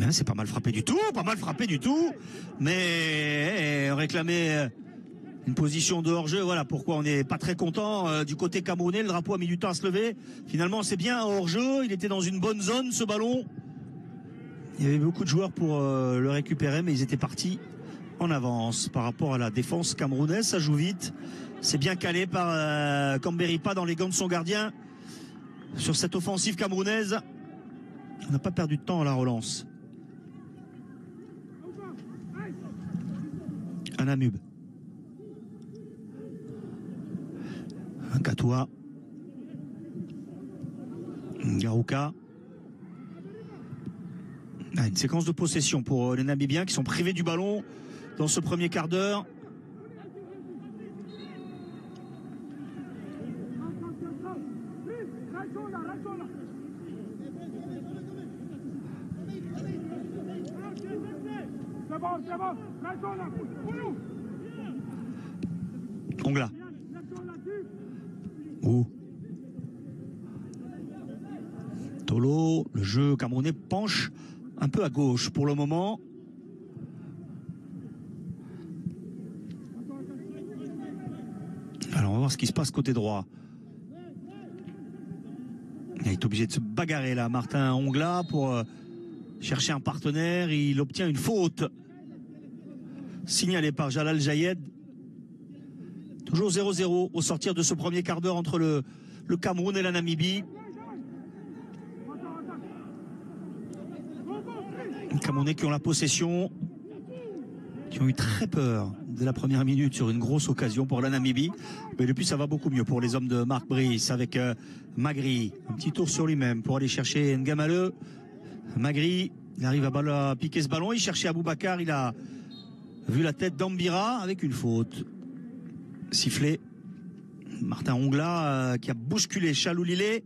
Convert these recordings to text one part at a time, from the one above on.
C'est pas mal frappé du tout, pas mal frappé du tout. Mais réclamer une position de hors-jeu, voilà pourquoi on n'est pas très content du côté camerounais. Le drapeau a mis du temps à se lever. Finalement, c'est bien hors-jeu. Il était dans une bonne zone, ce ballon. Il y avait beaucoup de joueurs pour le récupérer, mais ils étaient partis en avance par rapport à la défense camerounaise. Ça joue vite. C'est bien calé par Kamberipa dans les gants de son gardien. Sur cette offensive camerounaise, on n'a pas perdu de temps à la relance. Un Amub. Un Katoa. Garouka. Une séquence de possession pour les Namibiens qui sont privés du ballon dans ce premier quart d'heure. Ongla. Tolo, le jeu camerounais penche un peu à gauche pour le moment. Alors on va voir ce qui se passe côté droit. Il est obligé de se bagarrer là, Martin Ongla, pour chercher un partenaire. Il obtient une faute signalée par Jalal Jayed. Toujours 0-0 au sortir de ce premier quart d'heure entre le Cameroun et la Namibie. Les Camerounais qui ont la possession, qui ont eu très peur de la première minute sur une grosse occasion pour la Namibie. Mais depuis, ça va beaucoup mieux pour les hommes de Marc Brice avec Magri. Un petit tour sur lui-même pour aller chercher Ngamale. Magri, il arrive à piquer ce ballon. Il cherchait Aboubacar. Il a vu la tête d'Ambira avec une faute. Sifflé. Martin Ongla qui a bousculé Chaloulilé.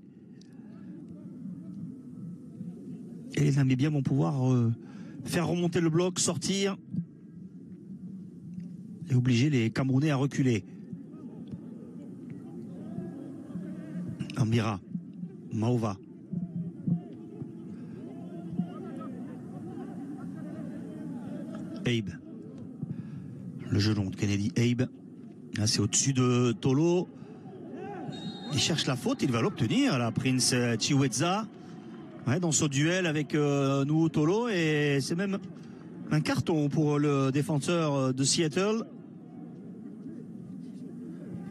Et les Namibiens vont pouvoir faire remonter le bloc, sortir et obliger les Camerounais à reculer. Ambira, Maova. Abe. Le gelon de Kennedy Abe. Là, c'est au-dessus de Tolo. Il cherche la faute, il va l'obtenir, là, Prince Chiweza. Ouais, dans ce duel avec Nuhu Tolo, et c'est même un carton pour le défenseur de Seattle.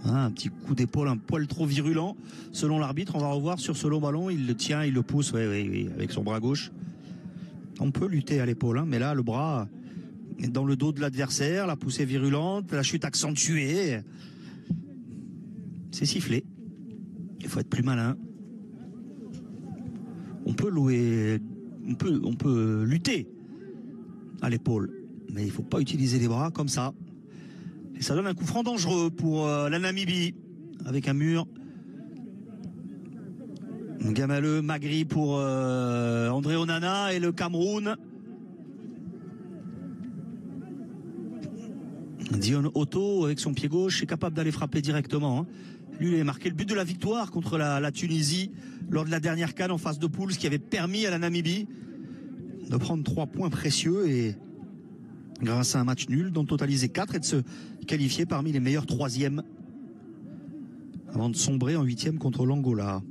Un petit coup d'épaule, un poil trop virulent selon l'arbitre. On va revoir sur ce long ballon, il le tient, il le pousse, oui, avec son bras gauche. On peut lutter à l'épaule, hein, mais là le bras est dans le dos de l'adversaire, la poussée virulente, la chute accentuée. C'est sifflé. Il faut être plus malin. On peut lutter à l'épaule, mais il ne faut pas utiliser les bras comme ça. Et ça donne un coup franc dangereux pour la Namibie, avec un mur. Ngamale, Magri pour André Onana et le Cameroun. Dion Otto, avec son pied gauche, est capable d'aller frapper directement. Lui, il a marqué le but de la victoire contre la Tunisie lors de la dernière CAN en phase de poule, ce qui avait permis à la Namibie de prendre 3 points précieux et grâce à un match nul d'en totaliser 4 et de se qualifier parmi les meilleurs 3e avant de sombrer en 8e contre l'Angola.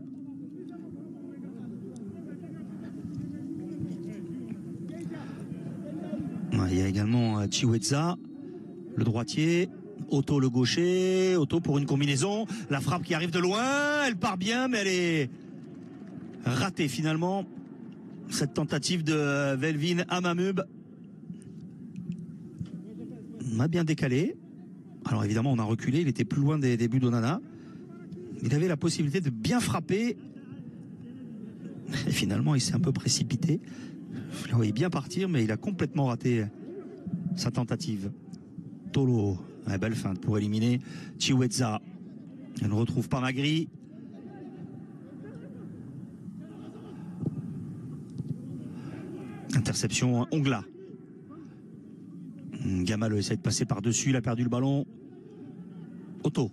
Il y a également Chiweza, le droitier. Otto le gaucher, Otto pour une combinaison, la frappe qui arrive de loin, elle part bien mais elle est ratée finalement, cette tentative de Velvin Amamub. On a bien décalé, alors évidemment on a reculé, il était plus loin des buts d'Onana, il avait la possibilité de bien frapper et finalement il s'est un peu précipité, je le voyais bien partir mais il a complètement raté sa tentative. Tolo, une belle feinte pour éliminer Chiweza. Elle ne retrouve pas Magri. Interception Ongla. Ngamale essaie de passer par-dessus, il a perdu le ballon. Otto.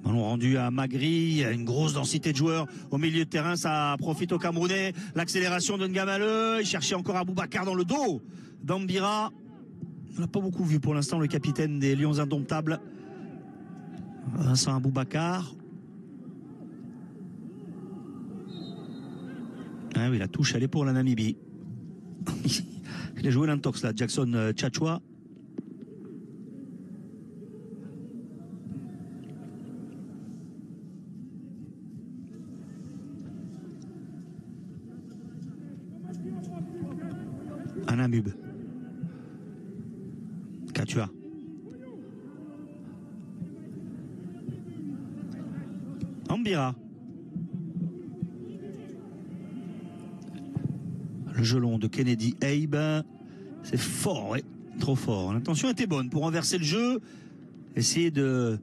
Ballon rendu à Magri, une grosse densité de joueurs au milieu de terrain, ça profite aux Camerounais. L'accélération de Ngamale, il cherchait encore Aboubacar dans le dos d'Ambira. On n'a pas beaucoup vu pour l'instant le capitaine des Lions Indomptables, Vincent Aboubacar. Ah oui, la touche, elle est pour la Namibie. Il a joué l'intox là, Jackson Tchatchoua. Anamub. Katua. Ambira. Le gelon de Kennedy Abe. C'est fort, ouais. Trop fort. L'intention était bonne pour renverser le jeu. Essayer de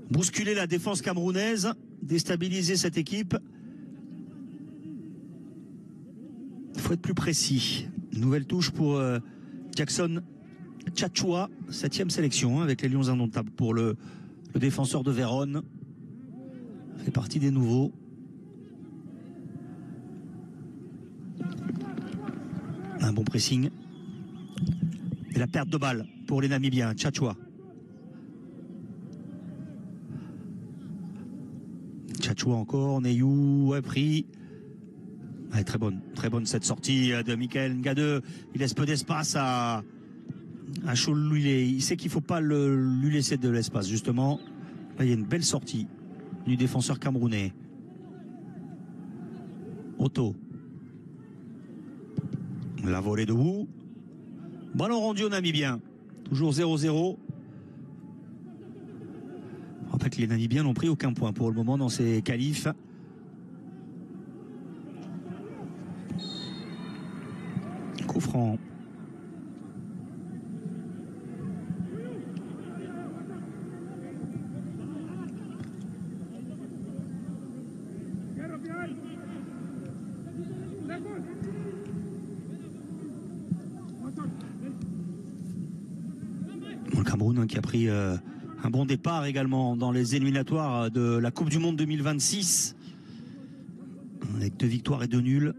bousculer la défense camerounaise. Déstabiliser cette équipe. Il faut être plus précis. Nouvelle touche pour Jackson Tchatchoua. 7e sélection avec les Lions Indomptables pour le défenseur de Vérone. Fait partie des nouveaux. Un bon pressing. Et la perte de balle pour les Namibiens. Tchatchoua. Tchatchoua encore. Neyou a pris. Ouais, très bonne cette sortie de Michael Ngadeu. Il laisse peu d'espace à Choulou. Il sait qu'il ne faut pas lui laisser de l'espace, justement. Là, il y a une belle sortie du défenseur camerounais. Otto. La volée de Wu. Ballon rendu au Namibien. Toujours 0-0. En fait, les Namibiens n'ont pris aucun point pour le moment dans ces qualifs. Coup franc. Le Cameroun qui a pris un bon départ également dans les éliminatoires de la Coupe du Monde 2026. Avec 2 victoires et 2 nuls.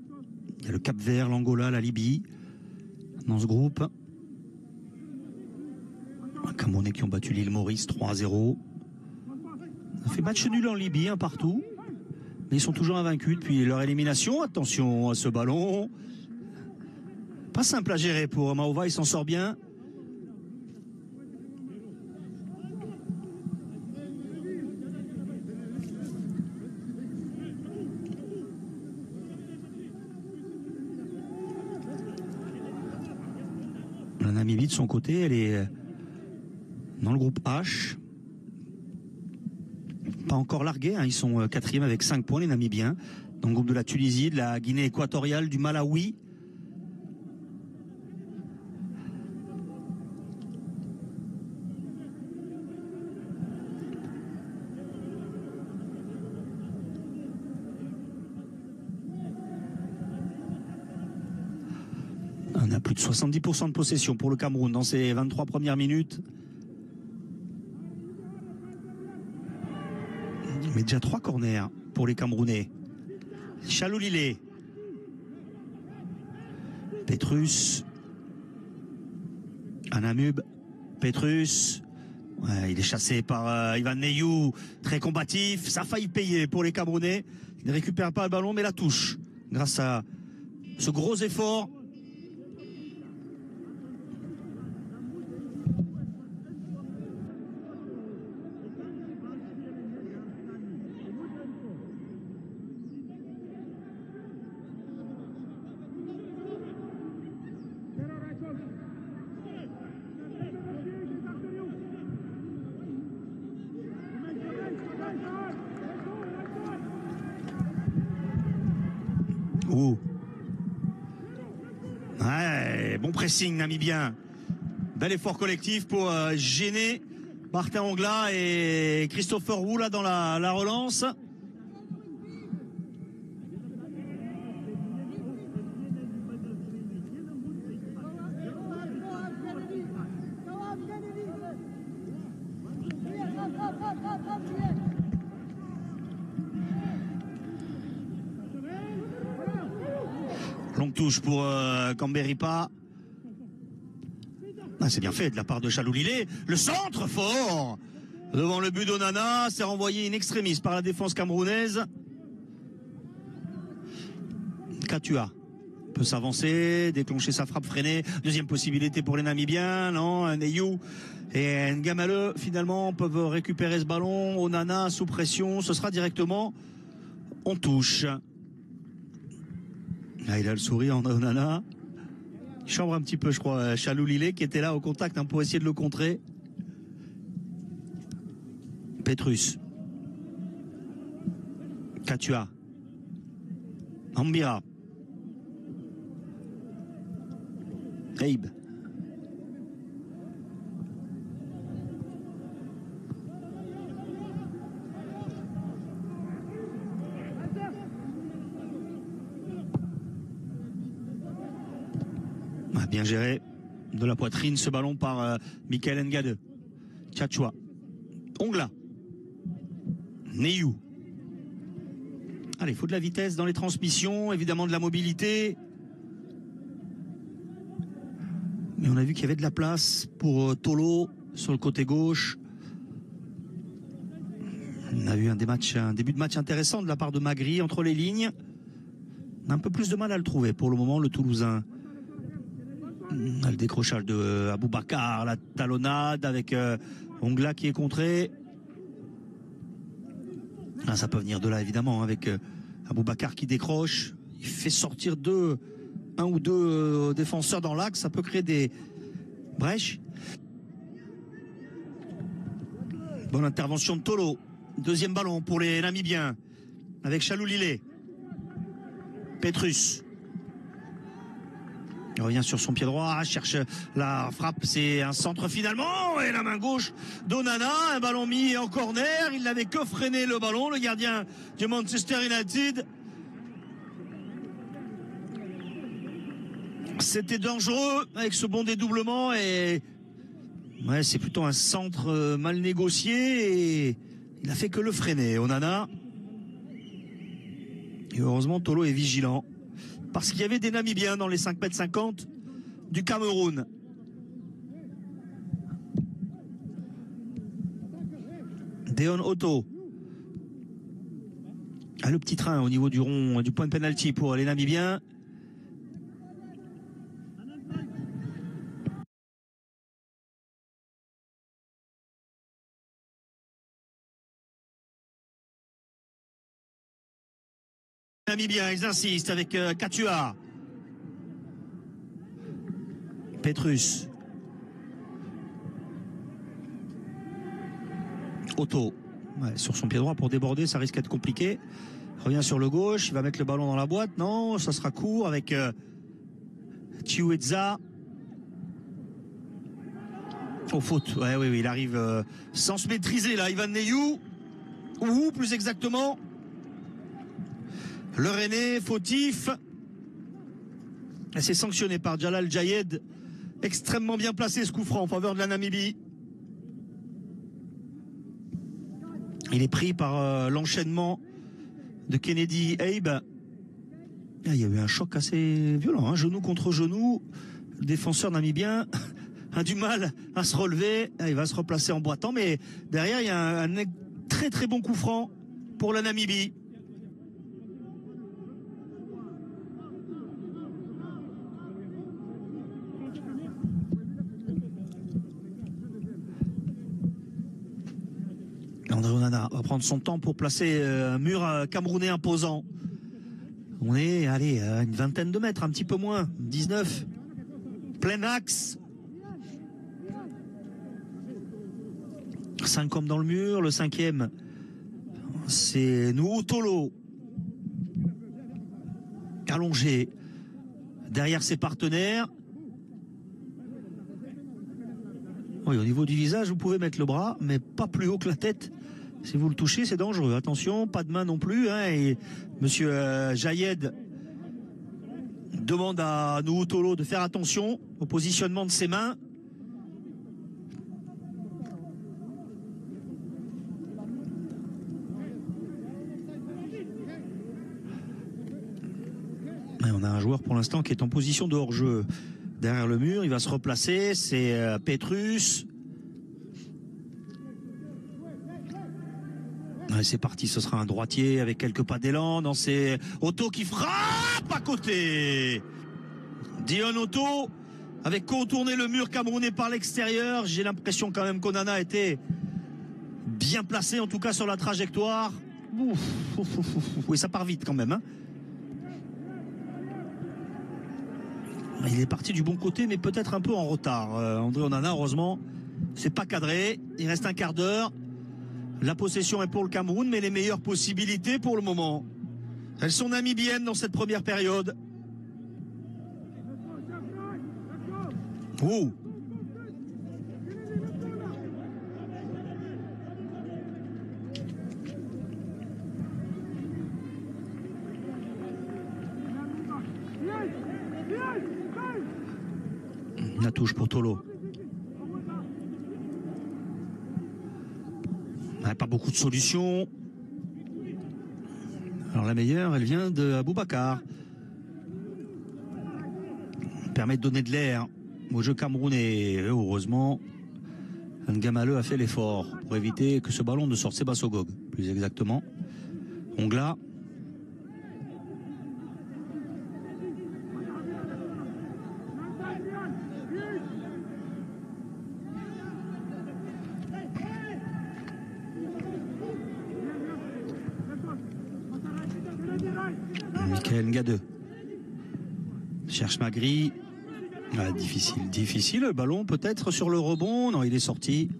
Il y a le Cap-Vert, l'Angola, la Libye dans ce groupe. Les Camerounais qui ont battu l'île Maurice 3-0. Ça fait match nul en Libye, un partout. Mais ils sont toujours invaincus depuis leur élimination. Attention à ce ballon. Pas simple à gérer pour Maova, il s'en sort bien. La Namibie de son côté, elle est dans le groupe H. Pas encore largués, hein. Ils sont 4e avec 5 points, les Namibiens. Dans le groupe de la Tunisie, de la Guinée équatoriale, du Malawi. On a plus de 70% de possession pour le Cameroun dans ces 23 premières minutes. Mais déjà 3 corners pour les Camerounais. Chaloulilé. Petrus. Anamub. Petrus. Ouais, il est chassé par Ivan Neyou. Très combatif. Ça a failli payer pour les Camerounais. Il ne récupère pas le ballon, mais la touche. Grâce à ce gros effort. Ouh. Ouais, bon pressing namibien. Bel effort collectif pour gêner Martin Ongla et Christopher Wu là dans la relance. touche pour Camberipa. Ah, c'est bien fait de la part de Chaloulilé. Le centre fort devant le but d'Onana. C'est renvoyé in extremis par la défense camerounaise. Katua peut s'avancer, déclencher sa frappe freinée. Deuxième possibilité pour les Namibiens. Non, Neyou et Ngamale finalement peuvent récupérer ce ballon. Onana sous pression. Ce sera directement en touche. Ah, il a le sourire, Onana. Il chambre un petit peu, je crois, Chaloulilé qui était là au contact pour essayer de le contrer. Petrus. Katua. Ambira. Abe. Bien géré de la poitrine ce ballon par Michael Ngade. Tchatchoua. Ongla. Neyou. Allez, il faut de la vitesse dans les transmissions, évidemment de la mobilité. Mais on a vu qu'il y avait de la place pour Tolo sur le côté gauche. On a eu un début de match intéressant de la part de Magri entre les lignes. On a un peu plus de mal à le trouver pour le moment, le Toulousain. Le décrochage de Aboubacar, la talonnade avec Ongla qui est contré. Ah, ça peut venir de là évidemment avec Aboubacar qui décroche. Il fait sortir un ou deux défenseurs dans l'axe. Ça peut créer des brèches. Bonne intervention de Tolo. Deuxième ballon pour les Namibiens avec Chaloulilé. Petrus. Il revient sur son pied droit, cherche la frappe, c'est un centre finalement, et la main gauche d'Onana, un ballon mis en corner, il n'avait que freiné le ballon, le gardien du Manchester United. C'était dangereux avec ce bon dédoublement et ouais, c'est plutôt un centre mal négocié et il a fait que le freiner, Onana. Et heureusement, Tolo est vigilant. Parce qu'il y avait des Namibiens dans les 5,50 m du Cameroun. Deon Otto. Ah, le petit train au niveau du rond du point de pénalty pour les Namibiens. Namibiens, ils insistent avec Katua. Petrus. Otto. Ouais, sur son pied droit pour déborder, ça risque d'être compliqué. Revient sur le gauche, il va mettre le ballon dans la boîte. Non, ça sera court avec Chiueza. Oh, faute. Ouais, oui, il arrive sans se maîtriser là. Ivan Neyou. Ou plus exactement. Le René, fautif. C'est sanctionné par Jalal Jayed. Extrêmement bien placé ce coup franc en faveur de la Namibie. Il est pris par l'enchaînement de Kennedy Abe. Ah, il y a eu un choc assez violent, hein, genou contre genou. Le défenseur namibien a du mal à se relever. Ah, il va se replacer en boitant, mais derrière il y a un très très bon coup franc pour la Namibie. André Onana va prendre son temps pour placer un mur camerounais imposant. On est, allez, à une vingtaine de mètres, un petit peu moins, 19. Plein axe. 5 hommes dans le mur, le cinquième, c'est Nuhu Tolo. Allongé derrière ses partenaires. Oui, au niveau du visage, vous pouvez mettre le bras, mais pas plus haut que la tête. Si vous le touchez, c'est dangereux. Attention, pas de main non plus. Hein, et monsieur Jayed demande à Nuhu Tolo de faire attention au positionnement de ses mains. On a un joueur pour l'instant qui est en position de hors-jeu derrière le mur. Il va se replacer. C'est Petrus. Ouais, c'est parti, ce sera un droitier avec quelques pas d'élan. Non, c'est Otto qui frappe à côté. Dion Otto avait contourné le mur camerounais par l'extérieur. J'ai l'impression quand même qu'Onana était bien placé, en tout cas sur la trajectoire. Ouf, ouf, ouf, ouf. Oui, ça part vite quand même. Hein. Il est parti du bon côté, mais peut-être un peu en retard. André Onana, heureusement, c'est pas cadré. Il reste un quart d'heure. La possession est pour le Cameroun, mais les meilleures possibilités pour le moment, elles sont namibiennes dans cette première période. Oh. La touche pour Tolo. Pas beaucoup de solutions. Alors la meilleure, elle vient de Aboubacar. Permet de donner de l'air au jeu camerounais. Et heureusement, Ngamaleu a fait l'effort pour éviter que ce ballon ne sorte Sebasogog. Plus exactement. Ongla. Michael Ngadeu cherche Magri. Ah, difficile le ballon peut-être sur le rebond. Non, il est sorti.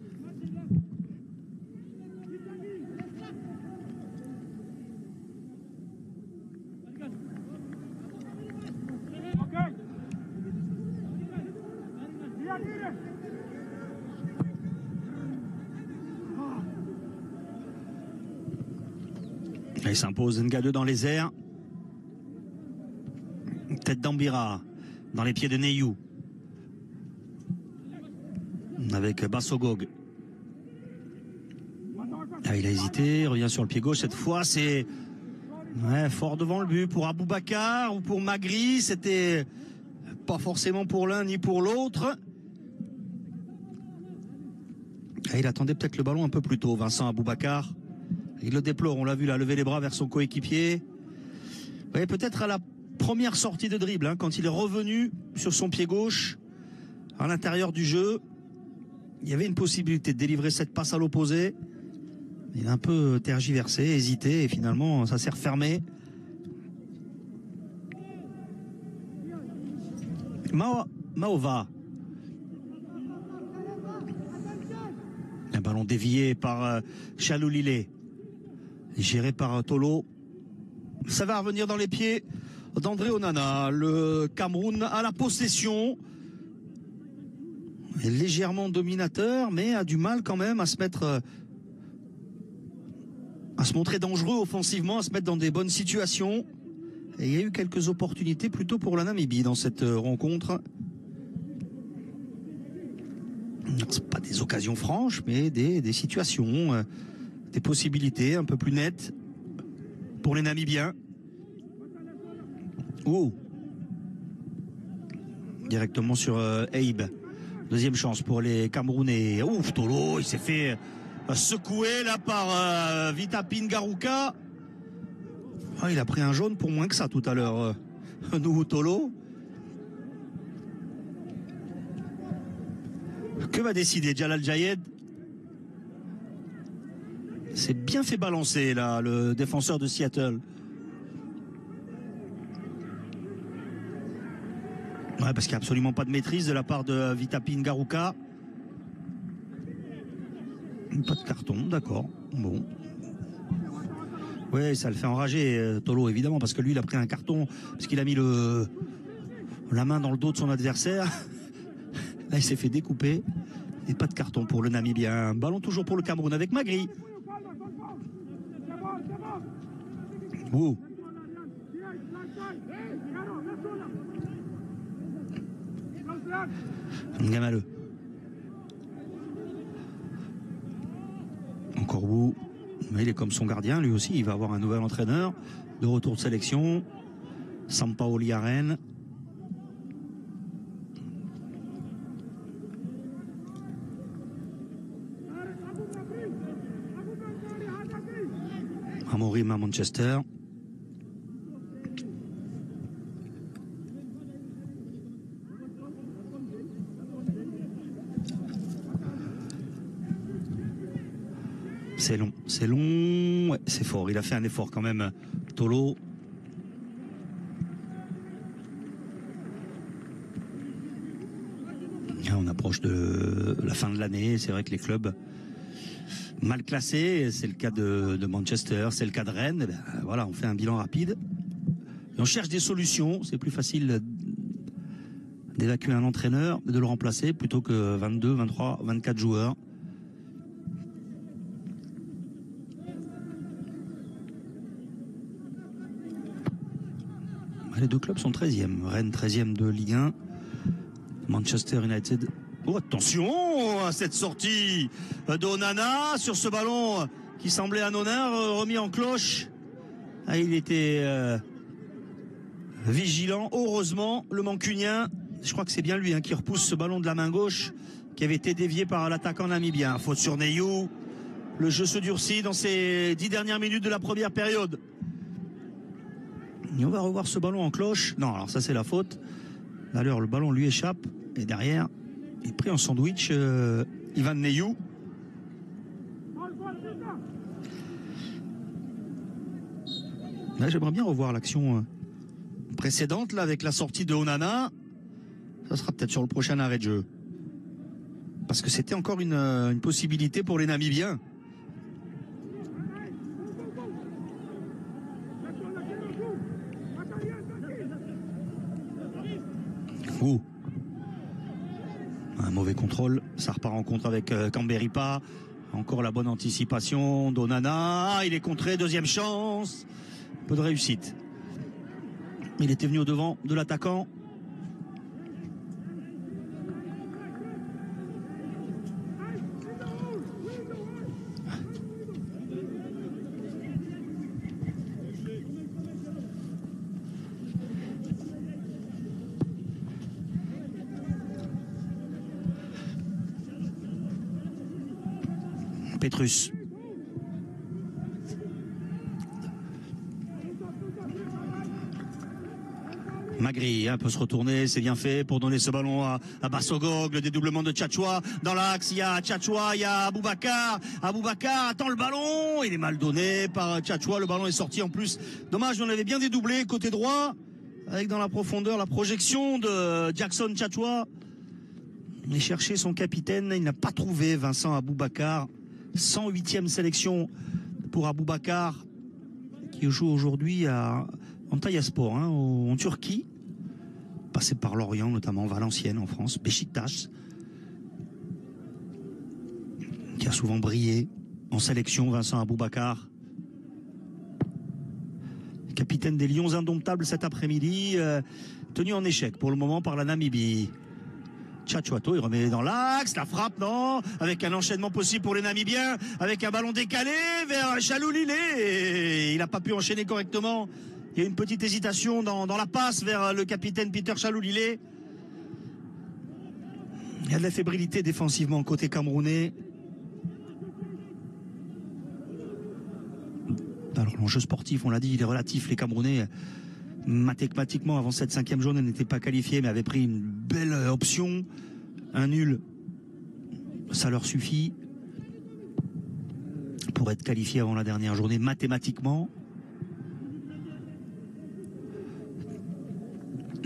Il s'impose Ngadeu dans les airs. Tête d'Ambira dans les pieds de Neyou. Avec Bassogog. Ah, il a hésité, revient sur le pied gauche. Cette fois, c'est fort devant le but pour Aboubacar ou pour Magri. C'était pas forcément pour l'un ni pour l'autre. Ah, il attendait peut-être le ballon un peu plus tôt, Vincent Aboubacar. Il le déplore, on l'a vu là, lever les bras vers son coéquipier. Ouais, peut-être à la première sortie de dribble, hein, quand il est revenu sur son pied gauche, à l'intérieur du jeu, il y avait une possibilité de délivrer cette passe à l'opposé. Il a un peu tergiversé, hésité, et finalement, ça s'est refermé. Maova. Un ballon dévié par Chaloulilé. Géré par Tolo. Ça va revenir dans les pieds d'André Onana. Le Cameroun a la possession. Est légèrement dominateur, mais a du mal quand même à se mettre, à se montrer dangereux offensivement, à se mettre dans des bonnes situations. Et il y a eu quelques opportunités plutôt pour la Namibie dans cette rencontre. C'est pas des occasions franches, mais des situations, des possibilités un peu plus nettes pour les Namibiens. Oh. Directement sur Abe. Deuxième chance pour les Camerounais. Ouf, Tolo, il s'est fait secouer là par Vitapin Garouka. Ah, il a pris un jaune pour moins que ça tout à l'heure. Nous, Tolo. Que va décider Jalal Jayed? C'est bien fait balancer là, le défenseur de Seattle. Ouais, parce qu'il n'y a absolument pas de maîtrise de la part de Vitapin Garouka. Pas de carton, d'accord. Bon. Oui, ça le fait enrager, Tolo, évidemment, parce que lui, il a pris un carton, parce qu'il a mis la main dans le dos de son adversaire. Là, il s'est fait découper. Et pas de carton pour le Namibien. Ballon toujours pour le Cameroun avec Magri. Ouh. Ngamaleu. Encore Wu. Mais il est comme son gardien, lui aussi. Il va avoir un nouvel entraîneur de retour de sélection. Sampaoli à Rennes. Amorim à Manchester. C'est long, ouais, c'est fort. Il a fait un effort quand même, Tolo. On approche de la fin de l'année. C'est vrai que les clubs mal classés, c'est le cas de Manchester, c'est le cas de Rennes. Ben, voilà, on fait un bilan rapide. Et on cherche des solutions. C'est plus facile d'évacuer un entraîneur, de le remplacer, plutôt que 22, 23, 24 joueurs. Les deux clubs sont 13e. Rennes 13e de Ligue 1. Manchester United. Oh, attention à cette sortie d'Onana sur ce ballon qui semblait anodin, remis en cloche. Ah, il était vigilant. Heureusement, le Mancunien, je crois que c'est bien lui qui repousse ce ballon de la main gauche qui avait été dévié par l'attaquant namibien. Faute sur Neyou. Le jeu se durcit dans ces 10 dernières minutes de la première période. Et on va revoir ce ballon en cloche. Non, alors ça c'est la faute. D'ailleurs, le ballon lui échappe. Et derrière, il est pris en sandwich Ivan Neyou. Là, j'aimerais bien revoir l'action précédente là, avec la sortie de Onana. Ça sera peut-être sur le prochain arrêt de jeu. Parce que c'était encore une possibilité pour les Namibiens. Oh. Un mauvais contrôle, ça repart en contre avec Kamberipa. Encore la bonne anticipation d'Onana. Il est contré, deuxième chance. Peu de réussite. Il était venu au devant de l'attaquant. Petrus. Magri peut se retourner, c'est bien fait pour donner ce ballon à Bassogog, le dédoublement de Tchatchoua. Dans l'axe, il y a Tchatchoua, il y a Aboubacar. Aboubacar attend le ballon, il est mal donné par Tchatchoua, le ballon est sorti en plus. Dommage, on avait bien dédoublé côté droit, avec dans la profondeur la projection de Jackson Tchatchoua. Il est cherché son capitaine, il n'a pas trouvé Vincent Aboubacar. 108e sélection pour Aboubacar qui joue aujourd'hui à Antalyaspor en Turquie, passé par Lorient notamment, Valenciennes en France, Beşiktaş, qui a souvent brillé en sélection. Vincent Aboubacar, capitaine des Lions indomptables cet après-midi, tenu en échec pour le moment par la Namibie. Tchatchouato, il remet dans l'axe, la frappe, non, avec un enchaînement possible pour les Namibiens, avec un ballon décalé vers Chaloulilé. Il n'a pas pu enchaîner correctement. Il y a une petite hésitation dans la passe vers le capitaine Peter Chaloulilé. Il y a de la fébrilité défensivement côté camerounais. Alors l'enjeu sportif, on l'a dit, il est relatif. Les Camerounais, mathématiquement, avant cette 5e journée, n'étaient pas qualifiés, mais avaient pris une belle option. Un nul, ça leur suffit pour être qualifiés avant la dernière journée, mathématiquement.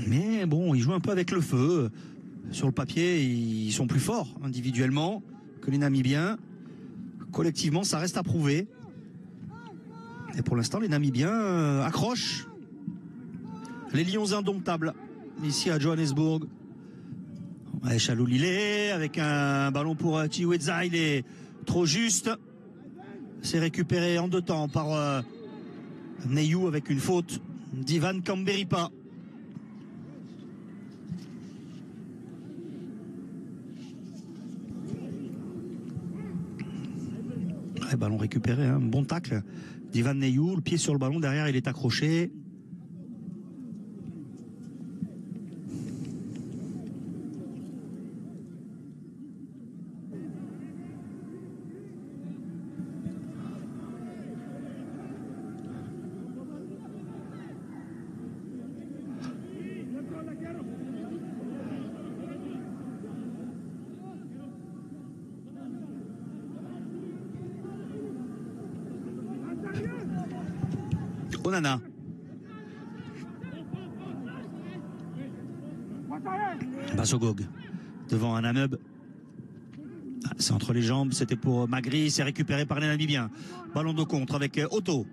Mais bon, ils jouent un peu avec le feu. Sur le papier, ils sont plus forts individuellement que les Namibiens. Collectivement, ça reste à prouver. Et pour l'instant, les Namibiens accrochent. Les Lions indomptables, ici à Johannesburg. Ouais, Chaloulilé avec un ballon pour Chiweza, il est trop juste. C'est récupéré en 2 temps par Neyou avec une faute d'Ivan Kamberipa. Ouais, ballon récupéré, bon tacle d'Ivan Neyou, le pied sur le ballon, derrière il est accroché. Onana. Bassogog devant un Anub. C'est entre les jambes, c'était pour Magri, c'est récupéré par les Namibiens. Ballon de contre avec Otto.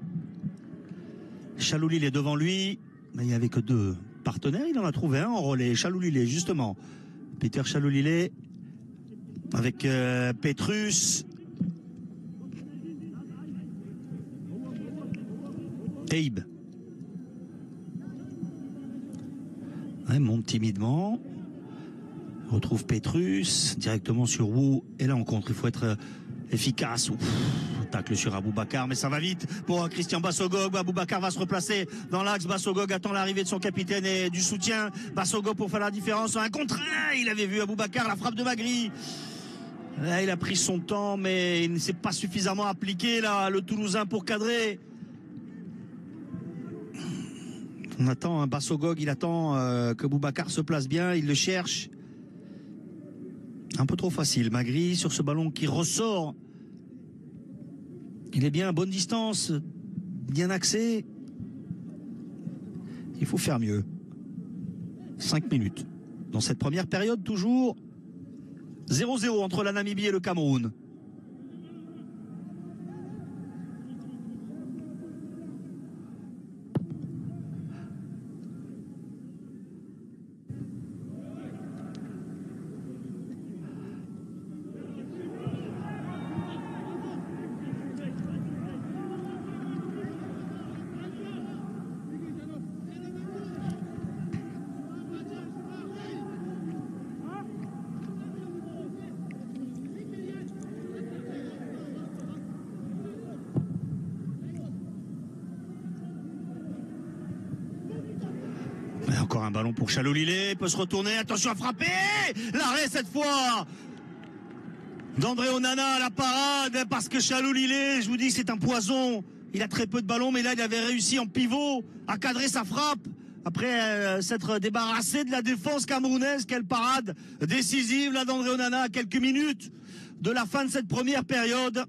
Chaloulil est devant lui, mais il n'y avait que deux partenaires, il en a trouvé un en relais. Chaloulil justement. Peter Chaloulil avec Petrus. Abe. Ouais, monte timidement. Retrouve Petrus directement sur Wu et là on contre. Il faut être efficace. Tacle sur Aboubakar, mais ça va vite pour Christian Bassogog. Aboubakar va se replacer dans l'axe. Bassogog attend l'arrivée de son capitaine et du soutien. Bassogog pour faire la différence. Un contre un. Il avait vu Aboubakar, la frappe de Magri. Là, il a pris son temps, mais il ne s'est pas suffisamment appliqué là, le Toulousain pour cadrer. On attend un Bassogog, il attend que Aboubakar se place bien, il le cherche. Un peu trop facile. Magri sur ce ballon qui ressort. Il est bien à bonne distance, bien axé. Il faut faire mieux. 5 minutes. Dans cette première période, toujours 0-0 entre la Namibie et le Cameroun. Encore un ballon pour Chaloulilé, peut se retourner, attention à frapper. L'arrêt cette fois d'André Onana à la parade, parce que Chaloulilé, je vous dis, c'est un poison. Il a très peu de ballons, mais là il avait réussi en pivot à cadrer sa frappe après s'être débarrassé de la défense camerounaise. Quelle parade décisive là d'André Onana à quelques minutes de la fin de cette première période.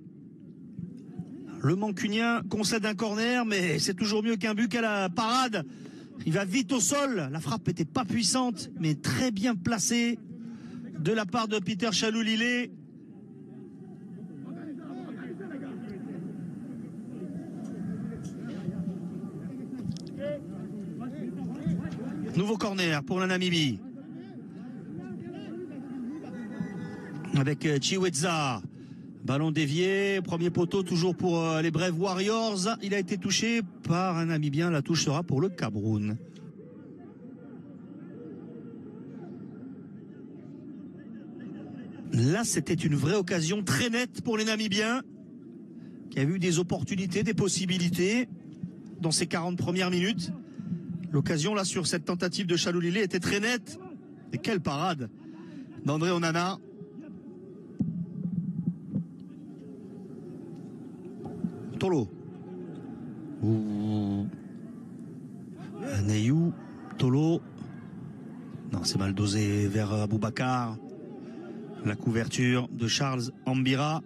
Le Mancunien concède un corner, mais c'est toujours mieux qu'un but qu'à la parade. Il va vite au sol. La frappe n'était pas puissante, mais très bien placée de la part de Peter Chaloulilé. Nouveau corner pour la Namibie. Avec Chiweza. Ballon dévié, premier poteau toujours pour les Brave Warriors. Il a été touché par un Namibien. La touche sera pour le Cameroun. Là, c'était une vraie occasion très nette pour les Namibiens, qui a eu des opportunités, des possibilités dans ces 40 premières minutes. L'occasion là sur cette tentative de Chaloulilé était très nette. Et quelle parade d'André Onana. Tolo. Neyou. Tolo. Non, c'est mal dosé vers Aboubakar. La couverture de Charles Ambira.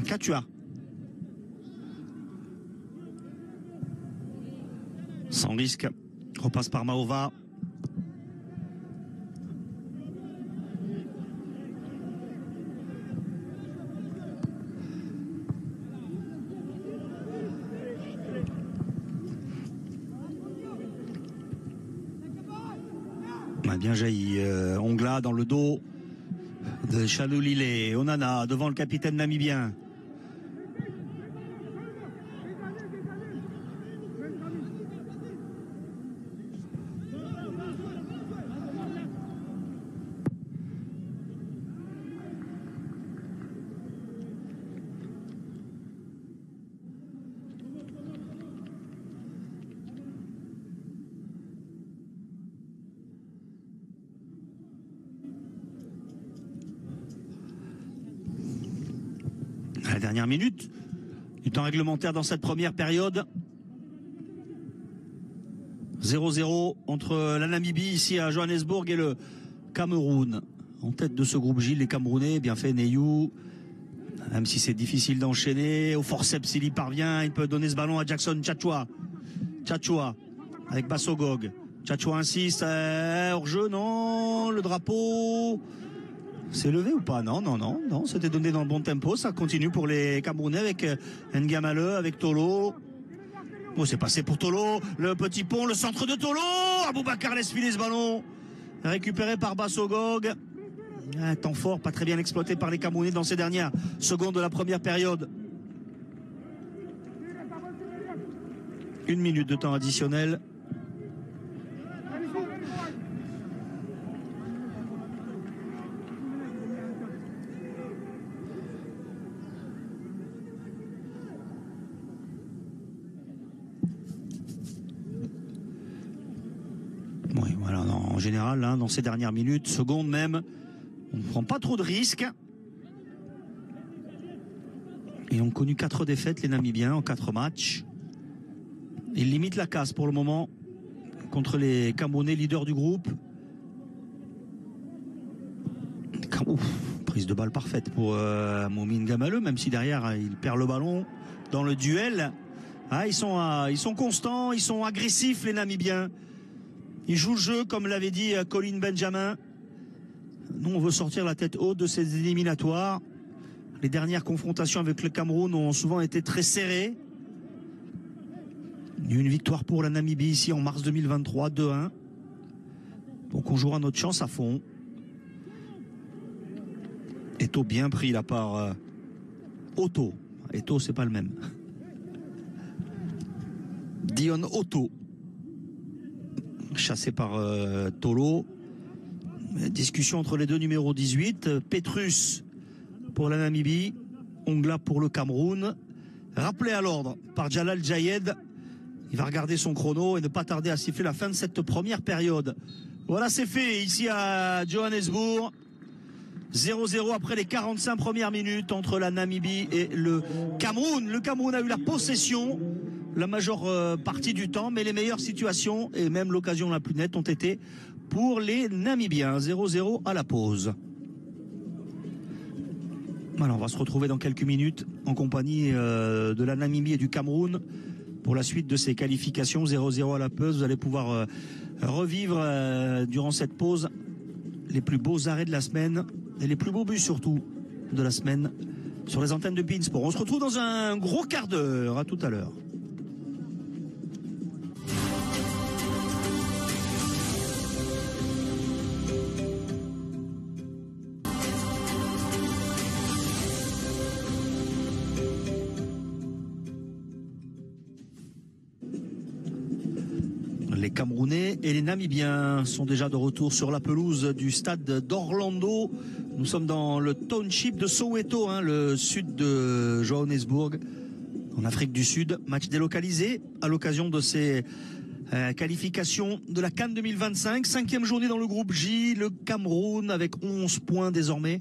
Katua. Sans risque. Repasse par Maova. On a bien jailli. Ongla dans le dos de Chaloulilé. Onana devant le capitaine namibien. À la dernière minute Du temps réglementaire dans cette première période. 0-0 entre la Namibie ici à Johannesburg et le Cameroun. En tête de ce groupe J, les Camerounais, bien fait Neyou. Même si c'est difficile d'enchaîner, au forceps il y parvient, il peut donner ce ballon à Jackson Tchatchoua. Tchatchoua avec Bassogog. Tchatchoua insiste, hors-jeu, non, le drapeau s'est levé ou pas? Non, c'était donné dans le bon tempo, ça continue pour les Camerounais avec N'Gamale, avec Tolo. Oh, c'est passé pour Tolo, le petit pont, le centre de Tolo. Aboubacar laisse filer ce ballon, récupéré par Bassogog. Un temps fort, pas très bien exploité par les Camerounais dans ces dernières secondes de la première période. 1 minute de temps additionnel. Oui, voilà, en général, hein, dans ces dernières minutes, secondes même, on ne prend pas trop de risques. Ils ont connu 4 défaites, les Namibiens, en 4 matchs. Ils limitent la casse pour le moment contre les Camerounais, leaders du groupe. Ouf, prise de balle parfaite pour Moumi N'Gamale, même si derrière il perd le ballon dans le duel. Ah, ils sont constants, ils sont agressifs, les Namibiens. Ils jouent le jeu, comme l'avait dit Colin Benjamin. Nous, on veut sortir la tête haute de ces éliminatoires. Les dernières confrontations avec le Cameroun ont souvent été très serrées. Il y a eu une victoire pour la Namibie ici en mars 2023, 2-1. Donc on jouera notre chance à fond. Eto bien pris là par Otto. Eto, c'est pas le même. Dion Otto. Chassé par Tolo. Discussion entre les deux numéros 18. Petrus pour la Namibie. Ongla pour le Cameroun. Rappelé à l'ordre par Jalal Jayed. Il va regarder son chrono et ne pas tarder à siffler la fin de cette première période. Voilà, c'est fait ici à Johannesburg. 0-0 après les 45 premières minutes entre la Namibie et le Cameroun. Le Cameroun a eu la possession la majeure partie du temps, mais les meilleures situations et même l'occasion la plus nette ont été pour les Namibiens. 0-0 à la pause. Voilà, on va se retrouver dans quelques minutes en compagnie de la Namibie et du Cameroun pour la suite de ces qualifications. 0-0 à la pause. Vous allez pouvoir revivre durant cette pause les plus beaux arrêts de la semaine et les plus beaux buts surtout de la semaine sur les antennes de beIN Sport. On se retrouve dans un gros quart d'heure. À tout à l'heure. Les Camerounais et les Namibiens sont déjà de retour sur la pelouse du stade d'Orlando. Nous sommes dans le township de Soweto, hein, le sud de Johannesburg, en Afrique du Sud. Match délocalisé à l'occasion de ces qualifications de la CAN 2025. 5e journée dans le groupe J. Le Cameroun avec 11 points désormais.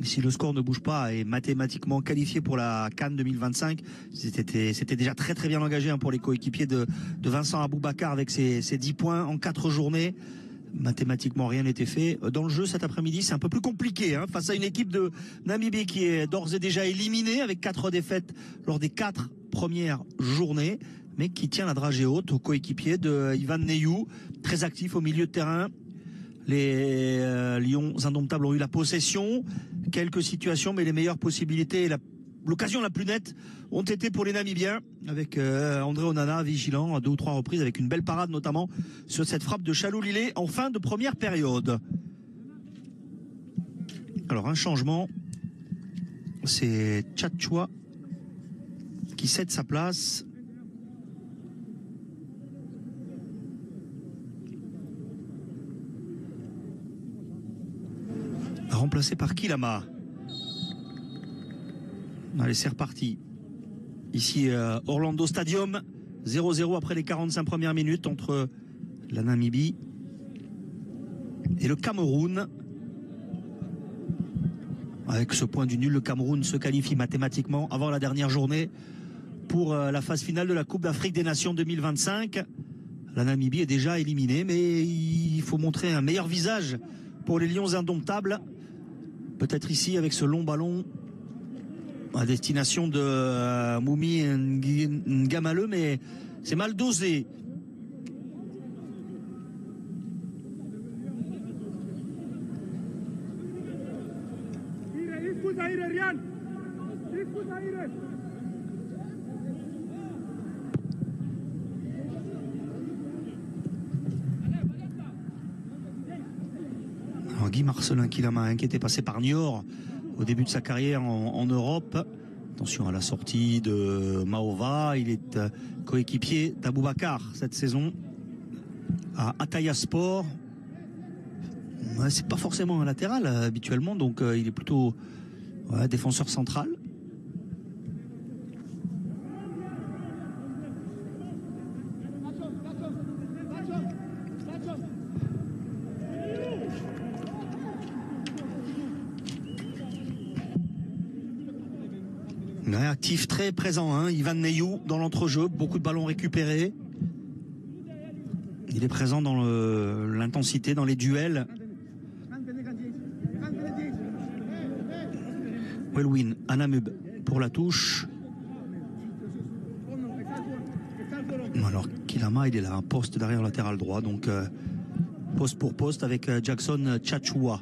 Si le score ne bouge pas, est mathématiquement qualifié pour la CAN 2025. C'était déjà très très bien engagé, hein, pour les coéquipiers de Vincent Aboubacar avec ses 10 points en 4 journées. Mathématiquement, rien n'était fait. Dans le jeu cet après-midi, c'est un peu plus compliqué, hein, face à une équipe de Namibie qui est d'ores et déjà éliminée avec 4 défaites lors des 4 premières journées, mais qui tient la dragée haute aux coéquipiers de Ivan Neyou, très actif au milieu de terrain. Les Lions indomptables ont eu la possession, quelques situations, mais les meilleures possibilités et l'occasion la plus nette ont été pour les Namibiens, avec André Onana vigilant à 2 ou 3 reprises, avec une belle parade notamment sur cette frappe de Chalou Lillet en fin de première période. Alors un changement, c'est Tchatchoua qui cède sa place. Remplacé par Kilama. Allez, c'est reparti. Ici, Orlando Stadium. 0-0 après les 45 premières minutes entre la Namibie et le Cameroun. Avec ce point du nul, le Cameroun se qualifie mathématiquement avant la dernière journée pour la phase finale de la Coupe d'Afrique des Nations 2025. La Namibie est déjà éliminée, mais il faut montrer un meilleur visage pour les Lions indomptables. Peut-être ici avec ce long ballon à destination de Moumi Ngamaleu, mais c'est mal dosé. Alors Guy Marcelin Kilama, qui était passé par Niort au début de sa carrière en Europe. Attention à la sortie de Maova, il est coéquipier d'Aboubacar cette saison à Ataya Sport. Ouais, c'est pas forcément un latéral habituellement, donc il est plutôt défenseur central. Ouais, actif, très présent, hein, Ivan Neyou dans l'entrejeu, beaucoup de ballons récupérés. Il est présent dans l'intensité, dans les duels. Welwin Anamub pour la touche. Alors Kilama, il est là, un poste derrière latéral droit, donc poste pour poste avec Jackson Tchatchoua.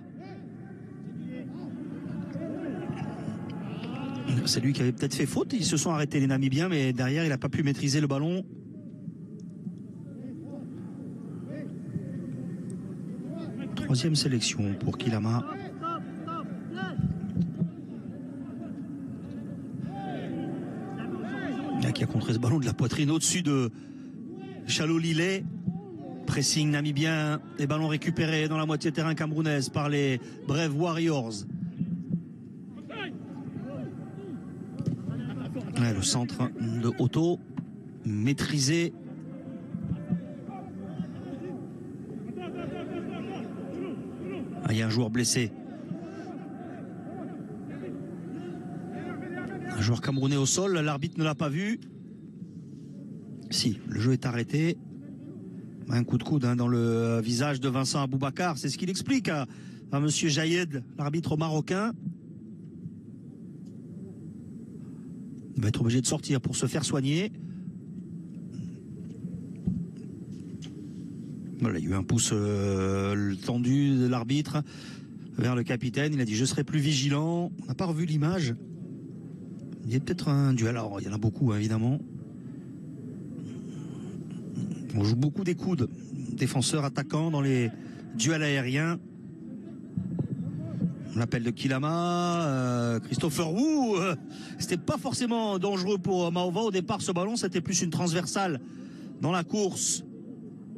C'est lui qui avait peut-être fait faute. Ils se sont arrêtés les Namibiens, mais derrière il n'a pas pu maîtriser le ballon. Troisième sélection pour Kilama. Qui a contré ce ballon de la poitrine au-dessus de Chalolilé. Pressing namibien, les ballons récupérés dans la moitié terrain camerounaise par les Brave Warriors. Ouais, le centre de Otto maîtrisé. Ah, il y a un joueur blessé. Un joueur camerounais au sol, l'arbitre ne l'a pas vu. Si, le jeu est arrêté. Un coup de coude dans le visage de Vincent Aboubacar, c'est ce qu'il explique à monsieur Jaïed, l'arbitre marocain. Il va être obligé de sortir pour se faire soigner. Voilà, il y a eu un pouce tendu de l'arbitre vers le capitaine. Il a dit je serai plus vigilant. On n'a pas revu l'image. Il y a peut-être un duel. Alors, il y en a beaucoup, hein, évidemment. On joue beaucoup des coudes. Défenseurs, attaquants dans les duels aériens. L'appel de Kilama, Christopher Wu, c'était pas forcément dangereux pour Maova au départ ce ballon, c'était plus une transversale dans la course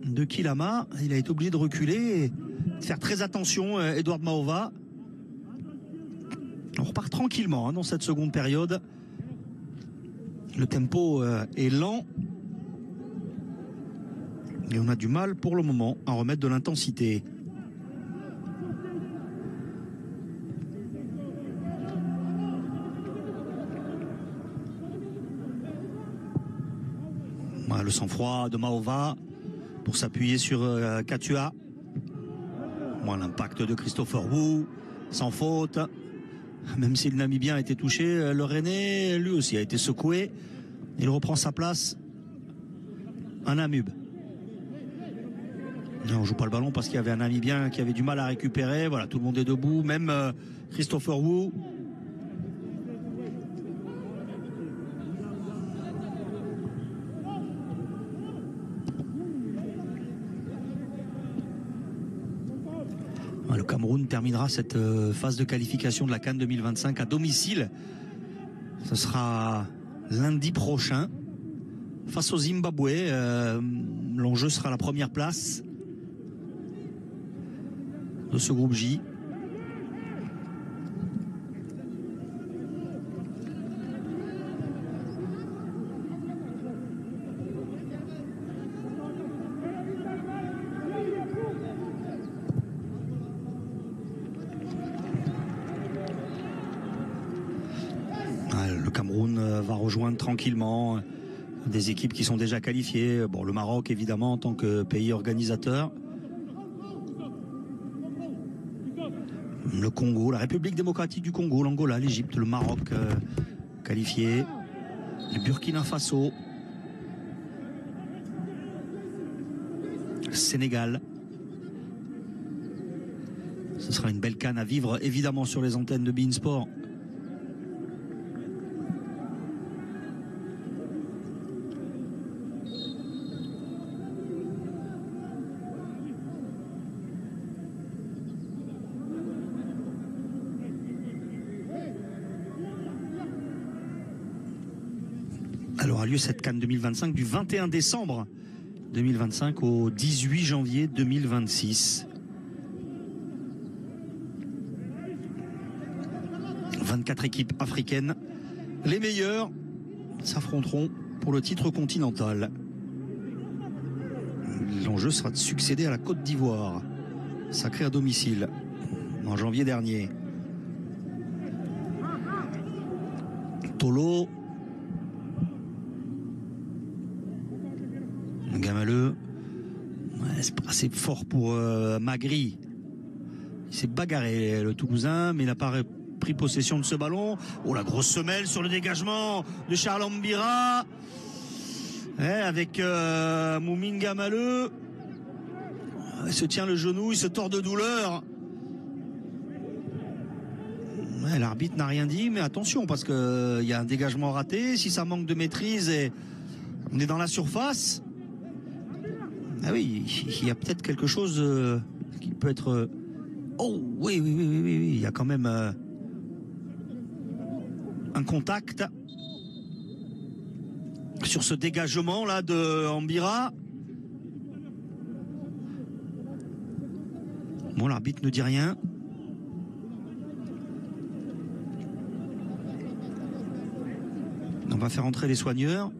de Kilama. Il a été obligé de reculer et de faire très attention, Edouard Maova. On repart tranquillement hein, dans cette seconde période. Le tempo est lent et on a du mal pour le moment à remettre de l'intensité. Le sang-froid de Maova pour s'appuyer sur Katua. L'impact de Christopher Wu sans faute. Même si le Namibien a été touché, le Rennais lui aussi a été secoué. Il reprend sa place. Un Namub. On joue pas le ballon parce qu'il y avait un Namibien qui avait du mal à récupérer. Voilà, tout le monde est debout, même Christopher Wu. Le Cameroun terminera cette phase de qualification de la CAN 2025 à domicile. Ce sera lundi prochain face au Zimbabwe. L'enjeu sera la première place de ce groupe J. Cameroun va rejoindre tranquillement des équipes qui sont déjà qualifiées. Bon, le Maroc évidemment en tant que pays organisateur. Le Congo, la République démocratique du Congo, l'Angola, l'Égypte, le Maroc qualifié. Le Burkina Faso. Le Sénégal. Ce sera une belle CAN à vivre évidemment sur les antennes de beIN Sport. Alors a lieu cette CAN 2025 du 21 décembre 2025 au 18 janvier 2026. 24 équipes africaines. Les meilleures s'affronteront pour le titre continental. L'enjeu sera de succéder à la Côte d'Ivoire, sacrée à domicile en janvier dernier. Tolo. Gamaleux. Ouais, c'est pas assez fort pour Magri. Il s'est bagarré le Toulousain, mais il n'a pas pris possession de ce ballon. Oh, la grosse semelle sur le dégagement de Charles Ambira. Ouais, avec Moumine Gamaleux. Il se tient le genou, il se tord de douleur. Ouais, l'arbitre n'a rien dit, mais attention, parce qu'il y a un dégagement raté. Si ça manque de maîtrise et on est dans la surface. Ah oui, il y a peut-être quelque chose qui peut être... Oh, oui, il y a quand même un contact sur ce dégagement là de Ambira. Bon, l'arbitre ne dit rien. On va faire entrer les soigneurs.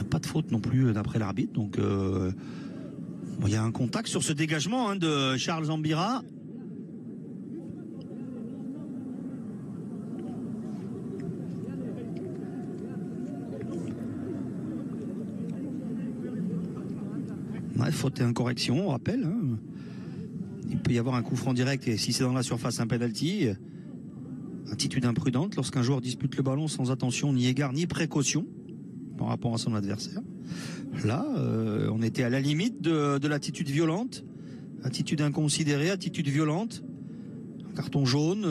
Pas de faute non plus d'après l'arbitre, donc il y a un contact sur ce dégagement de Charles Ambira. Ouais, faute et incorrection, on rappelle. Il peut y avoir un coup franc direct et si c'est dans la surface, un penalty. Attitude imprudente lorsqu'un joueur dispute le ballon sans attention, ni égard, ni précaution par rapport à son adversaire. Là, on était à la limite de l'attitude violente, attitude inconsidérée, attitude violente. Un carton jaune,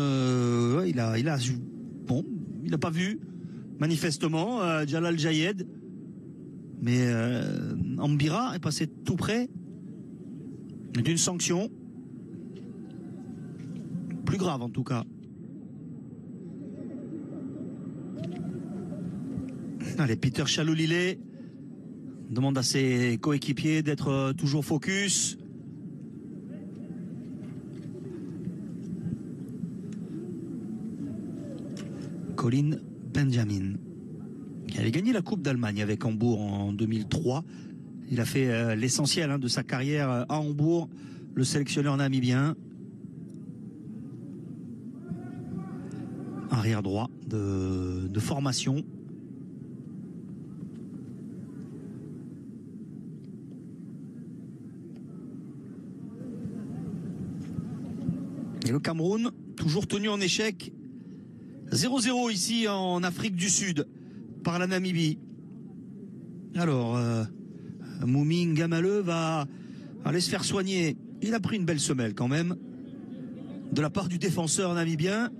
il n'a pas vu manifestement Jalal Jayed, mais Ambira est passé tout près d'une sanction plus grave en tout cas. Allez, Peter Chalolilé demande à ses coéquipiers d'être toujours focus. Colin Benjamin, qui avait gagné la Coupe d'Allemagne avec Hambourg en 2003. Il a fait l'essentiel de sa carrière à Hambourg, le sélectionneur namibien. Arrière droit de formation. Et le Cameroun, toujours tenu en échec. 0-0 ici en Afrique du Sud, par la Namibie. Alors, Moumine Gamaleux va aller se faire soigner. Il a pris une belle semelle quand même, de la part du défenseur namibien.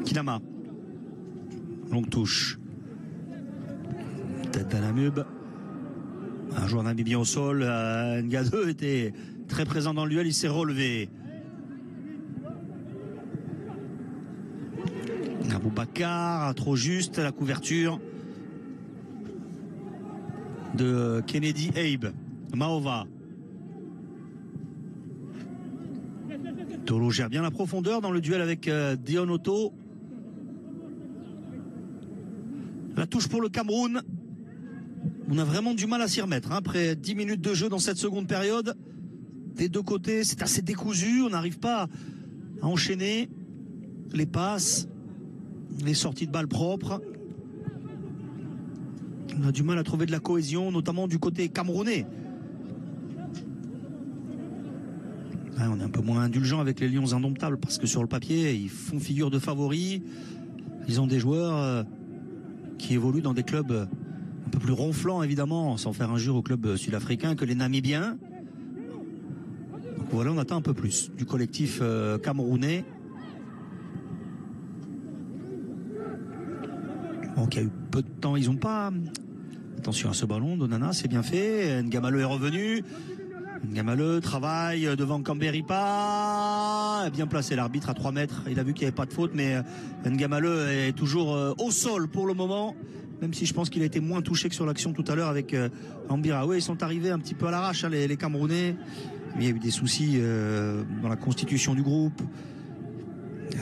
Kinama. Longue touche. Tête d'Anamub. Un joueur namibien au sol, Ngado était très présent dans le duel, il s'est relevé. Aboubakar, trop juste, la couverture de Kennedy Abe. Maova. Tolo gère bien la profondeur dans le duel avec Dion Otto. La touche pour le Cameroun. On a vraiment du mal à s'y remettre. Hein. Après 10 minutes de jeu dans cette seconde période, des deux côtés, c'est assez décousu. On n'arrive pas à enchaîner les passes, les sorties de balles propres. On a du mal à trouver de la cohésion, notamment du côté camerounais. Ouais, on est un peu moins indulgent avec les Lions indomptables parce que sur le papier, ils font figure de favoris. Ils ont des joueurs qui évoluent dans des clubs un peu plus ronflants, évidemment, sans faire injure aux clubs sud-africains, que les Namibiens. Donc voilà, on attend un peu plus du collectif camerounais. Donc il y a eu peu de temps, ils n'ont pas... Attention à ce ballon, Donana, c'est bien fait. Ngamale est revenu. Ngamale travaille devant Kamberipa. Bien placé l'arbitre à 3 mètres. Il a vu qu'il n'y avait pas de faute, mais Ngamale est toujours au sol pour le moment. Même si je pense qu'il a été moins touché que sur l'action tout à l'heure avec Ambira. Oui, ils sont arrivés un petit peu à l'arrache, hein, les Camerounais. Il y a eu des soucis dans la constitution du groupe.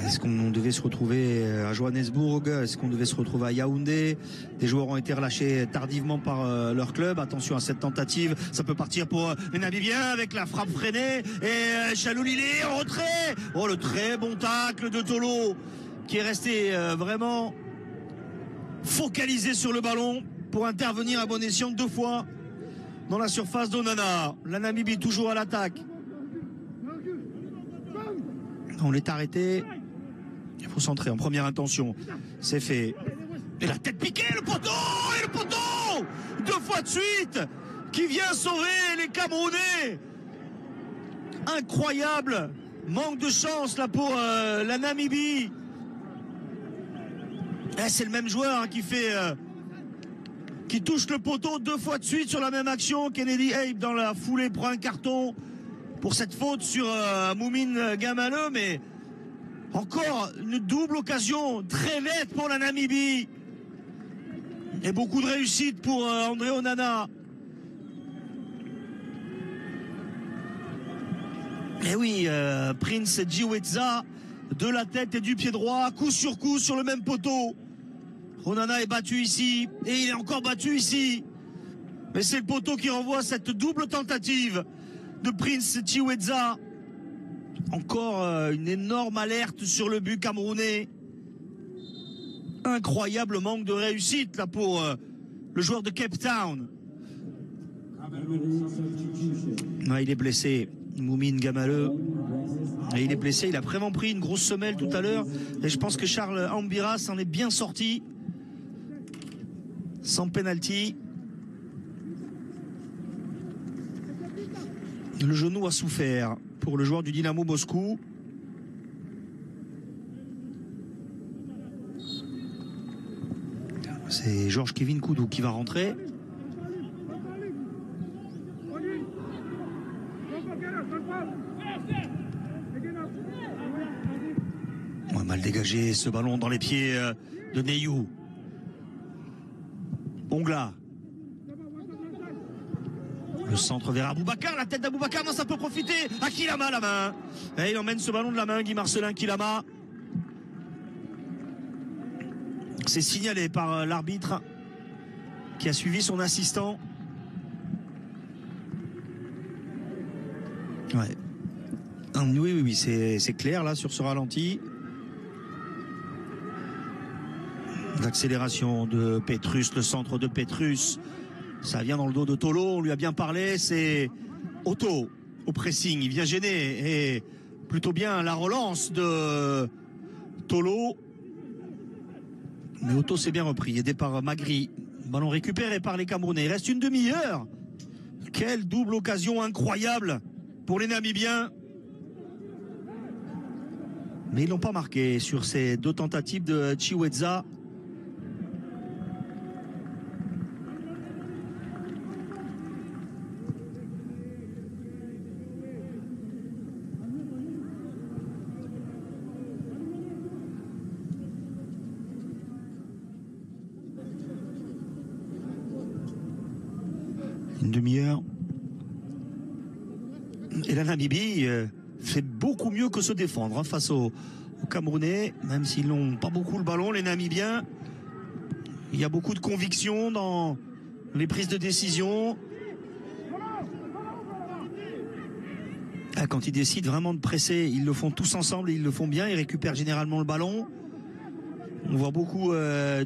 Est-ce qu'on devait se retrouver à Johannesburg? Est-ce qu'on devait se retrouver à Yaoundé? Des joueurs ont été relâchés tardivement par leur club. Attention à cette tentative. Ça peut partir pour les Namibiens avec la frappe freinée. Et Chaloulilé en retrait. Oh, le très bon tacle de Tolo qui est resté vraiment focalisé sur le ballon pour intervenir à bon escient 2 fois dans la surface d'Onana. La Namibie toujours à l'attaque. On l'est arrêté. Il faut centrer en première intention. C'est fait. Et la tête piquée, le poteau! Et le poteau! 2 fois de suite! Qui vient sauver les Camerounais! Incroyable! Manque de chance là pour la Namibie. C'est le même joueur hein, qui touche le poteau 2 fois de suite sur la même action. Kennedy Abe dans la foulée prend un carton pour cette faute sur Moumine Ngamale, mais encore une double occasion très nette pour la Namibie. Et beaucoup de réussite pour André Onana. Et oui, Prince Djiwetza de la tête et du pied droit, coup sur coup sur le même poteau. Onana est battu ici et il est encore battu ici. Mais c'est le poteau qui renvoie cette double tentative de Prince Djiwetza. Encore une énorme alerte sur le but camerounais. Incroyable manque de réussite là pour le joueur de Cape Town. Ouais, il est blessé, Moumine Ngamale. Et il est blessé, il a vraiment pris une grosse semelle tout à l'heure. Et je pense que Charles Ambira s'en est bien sorti. Sans penalty. Le genou a souffert pour le joueur du Dynamo Moscou. C'est Georges Kevin Koudou qui va rentrer. Ouais, mal dégagé ce ballon dans les pieds de Neyou. Ongla. Le centre vers Aboubakar, la tête d'Aboubakar, non, ça peut profiter à Kilama la main. Et il emmène ce ballon de la main, Guy Marcelin Kilama. C'est signalé par l'arbitre qui a suivi son assistant. Ouais. Oui, c'est clair là sur ce ralenti. L'accélération de Petrus, le centre de Petrus. Ça vient dans le dos de Tolo, on lui a bien parlé, c'est Otto au pressing, il vient gêner et plutôt bien la relance de Tolo. Mais Otto s'est bien repris, aidé par Magri. Ballon récupéré par les Camerounais, il reste une demi-heure. Quelle double occasion incroyable pour les Namibiens. Mais ils n'ont pas marqué sur ces 2 tentatives de Djiwetza. Une demi-heure. Et la Namibie fait beaucoup mieux que se défendre hein, face aux Camerounais, même s'ils n'ont pas beaucoup le ballon, les Namibiens. Il y a beaucoup de conviction dans les prises de décision. Quand ils décident vraiment de presser, ils le font tous ensemble et ils le font bien. Ils récupèrent généralement le ballon. On voit beaucoup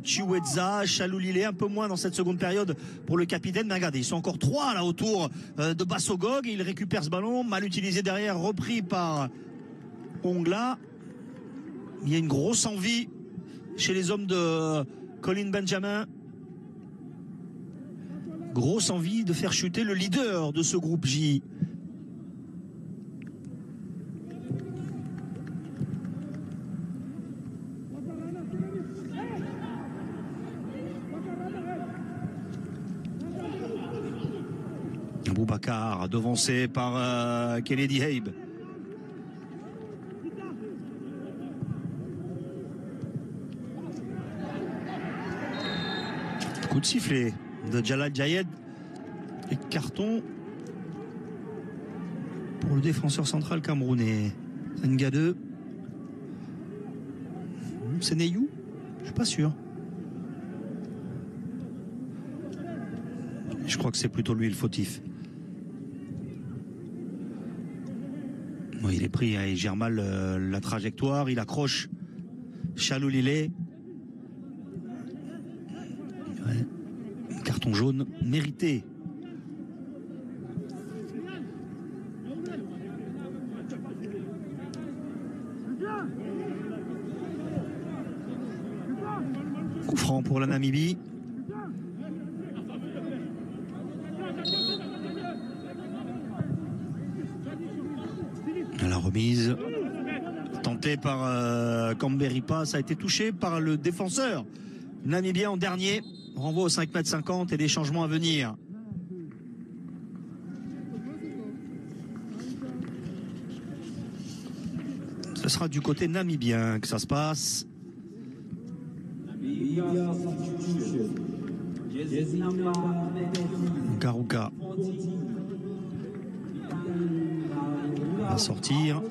Chiweza, Chaloulilé, un peu moins dans cette seconde période pour le capitaine. Mais regardez, ils sont encore 3 là autour de Bassogog. Il récupère ce ballon, mal utilisé derrière, repris par Ongla. Il y a une grosse envie chez les hommes de Colin Benjamin. Grosse envie de faire chuter le leader de ce groupe J. Boubacar devancé par Kennedy Habe. Coup de sifflet de Jalal Jayed et carton pour le défenseur central camerounais. Nga 2. C'est Neyou? Je suis pas sûr. Je crois que c'est plutôt lui le fautif. Bon, il est pris, hein, il gère mal la trajectoire, il accroche Chaloulilé. Ouais. Carton jaune mérité. Coup franc pour la Namibie. La remise tentée par Kamberipa, ça a été touché par le défenseur namibien en dernier. Renvoi au 5,50 m et des changements à venir. Ce sera du côté namibien que ça se passe. Garouka va sortir.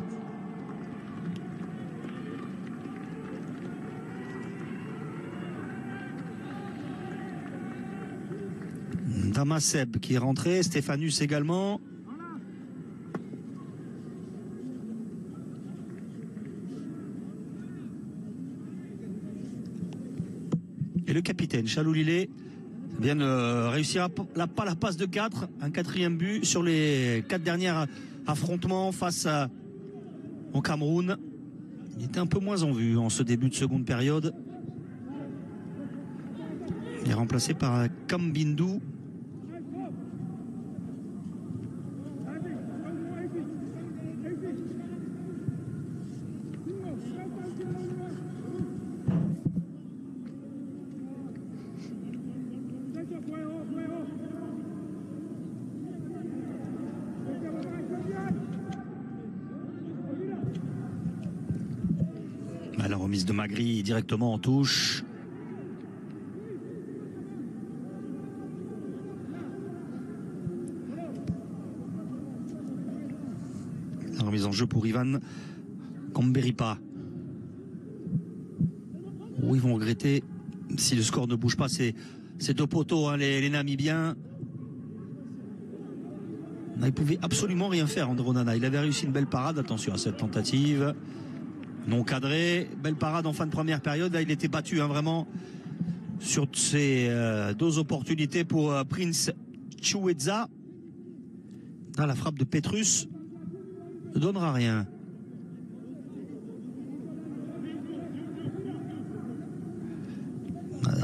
Damaseb qui est rentré, Stéphanus également. Et le capitaine Chaloulilé vient de réussir pas la passe de 4, un 4e but sur les 4 derniers affrontements face au Cameroun. Il était un peu moins en vue en ce début de seconde période. Il est remplacé par Kambindu. La remise de Magri directement en touche. La remise en jeu pour Ivan Kamberipa. Où ils vont regretter si le score ne bouge pas. C'est deux poteaux, hein, les Namibiens. Il ne pouvait absolument rien faire, André Onana. Il avait réussi une belle parade. Attention à cette tentative. Non cadré, belle parade en fin de première période. Là, il était battu hein, vraiment sur ces 2 opportunités pour Prince Chiweza. Là, la frappe de Petrus ne donnera rien.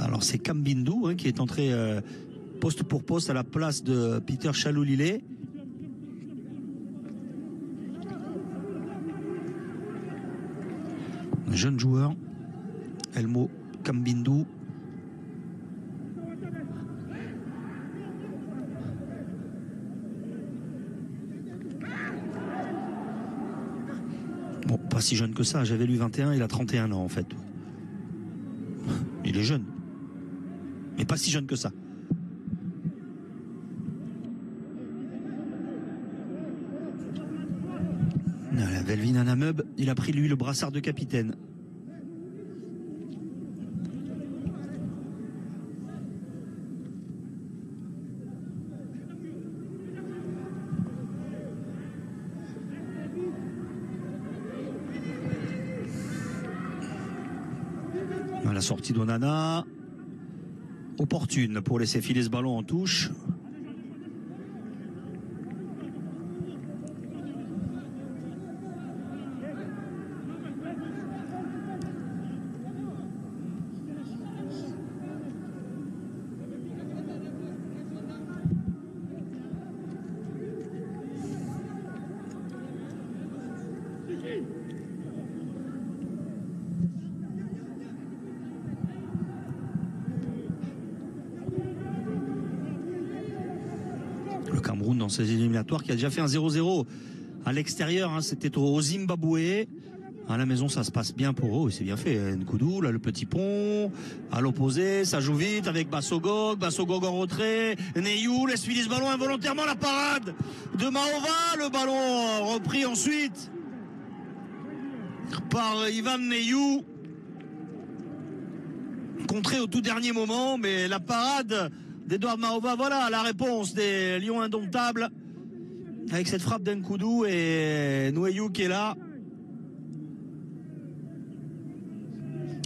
Alors c'est Kambindu hein, qui est entré poste pour poste à la place de Peter Chaloulilé. Jeune joueur, Elmo Kambindu. Bon, pas si jeune que ça, j'avais lu 21, il a 31 ans en fait. Il est jeune, mais pas si jeune que ça. Velvin Anamub, il a pris lui le brassard de capitaine. La sortie d'Onana, opportune pour laisser filer ce ballon en touche. Le Cameroun dans ses éliminatoires qui a déjà fait un 0-0 à l'extérieur, hein, c'était au Zimbabwe. À la maison ça se passe bien pour eux, c'est bien fait. Nkoudou, là le petit pont, à l'opposé, ça joue vite avec Bassogog en retrait. Neyou laisse filer ce ballon involontairement, la parade de Maova, le ballon repris ensuite par Ivan Neyou. Contré au tout dernier moment, mais la parade d'Edouard Maova, voilà la réponse des Lions indomptables avec cette frappe d'Nkoudou et Neyou qui est là.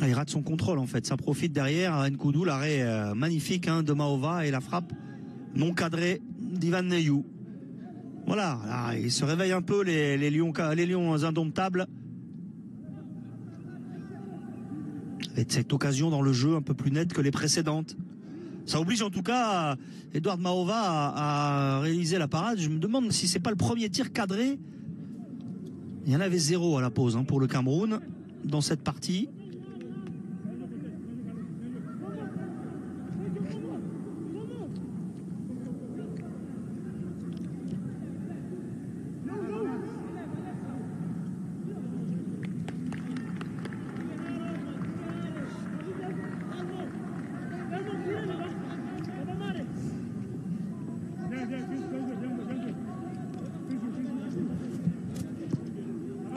Il rate son contrôle en fait, ça profite derrière Nkoudou, l'arrêt magnifique hein, de Maova et la frappe non cadrée d'Ivan Neyou. Voilà, là, il se réveille un peu les Lions indomptables. Et de cette occasion dans le jeu un peu plus nette que les précédentes. Ça oblige en tout cas Edouard Maova à réaliser la parade. Je me demande si c'est pas le premier tir cadré. Il y en avait 0 à la pause hein, pour le Cameroun dans cette partie.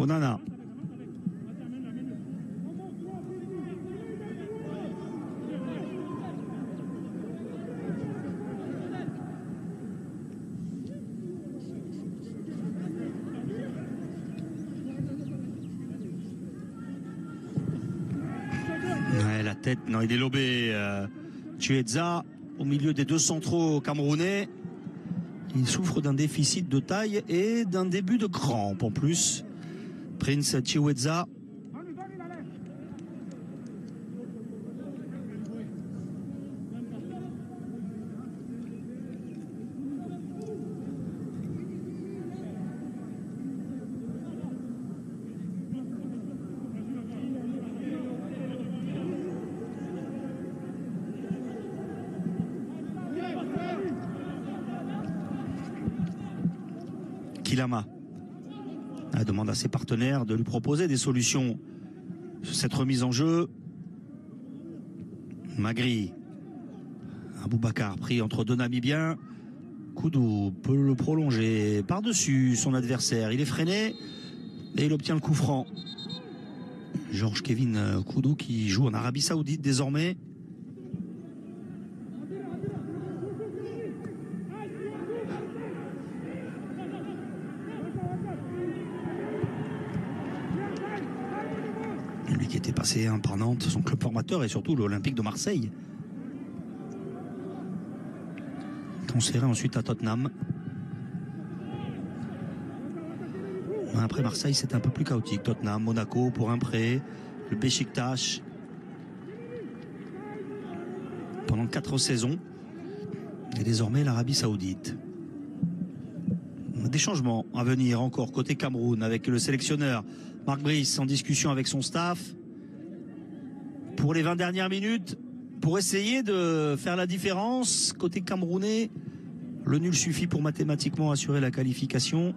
Onana. Ouais, la tête, non, il est lobé. Chiesa au milieu des deux centraux camerounais. Il souffre d'un déficit de taille et d'un début de crampe en plus. Prince Chiweza. Kilama demande à ses partenaires de lui proposer des solutions sur cette remise en jeu. Magri, Aboubacar pris entre deux Namibiens. Koudou peut le prolonger par-dessus son adversaire. Il est freiné et il obtient le coup franc. Georges Kevin Koudou qui joue en Arabie Saoudite désormais. Lui qui était passé par Nantes, son club formateur, et surtout l'Olympique de Marseille. Transféré ensuite à Tottenham. Après Marseille, c'est un peu plus chaotique. Tottenham, Monaco pour un prêt, le Beşiktaş pendant 4 saisons, et désormais l'Arabie Saoudite. Des changements à venir encore côté Cameroun avec le sélectionneur Marc Brice en discussion avec son staff pour les 20 dernières minutes pour essayer de faire la différence. Côté camerounais, le nul suffit pour mathématiquement assurer la qualification.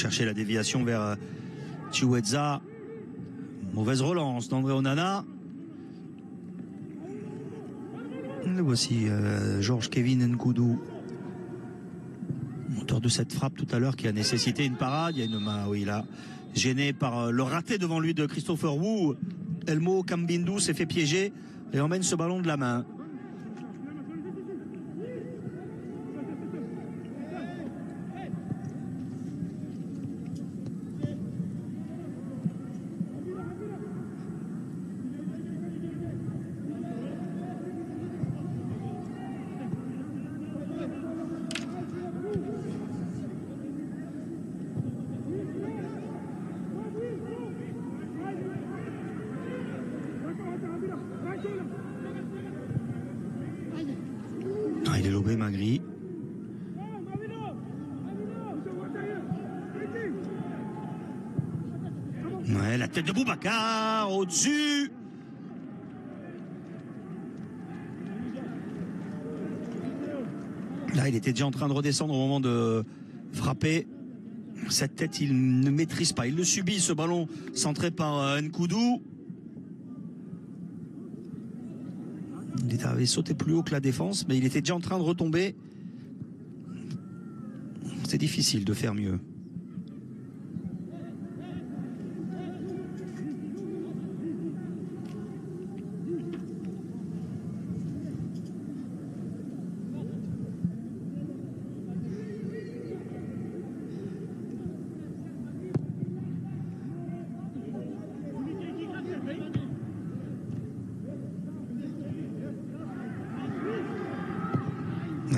chercher la déviation vers Chiweza. Mauvaise relance d'André Onana. Le voici Georges Kevin Nkoudou, auteur de cette frappe tout à l'heure qui a nécessité une parade. Il y a une main, oui, là, gêné par le raté devant lui de Christopher Wu. Elmo Kambindu s'est fait piéger et emmène ce ballon de la main. Il est lobé, Magri. Ouais, la tête de Boubacar au-dessus. Là, il était déjà en train de redescendre au moment de frapper. Cette tête, il ne maîtrise pas. Il le subit, ce ballon centré par Nkoudou. Il avait sauté plus haut que la défense, mais il était déjà en train de retomber. C'est difficile de faire mieux.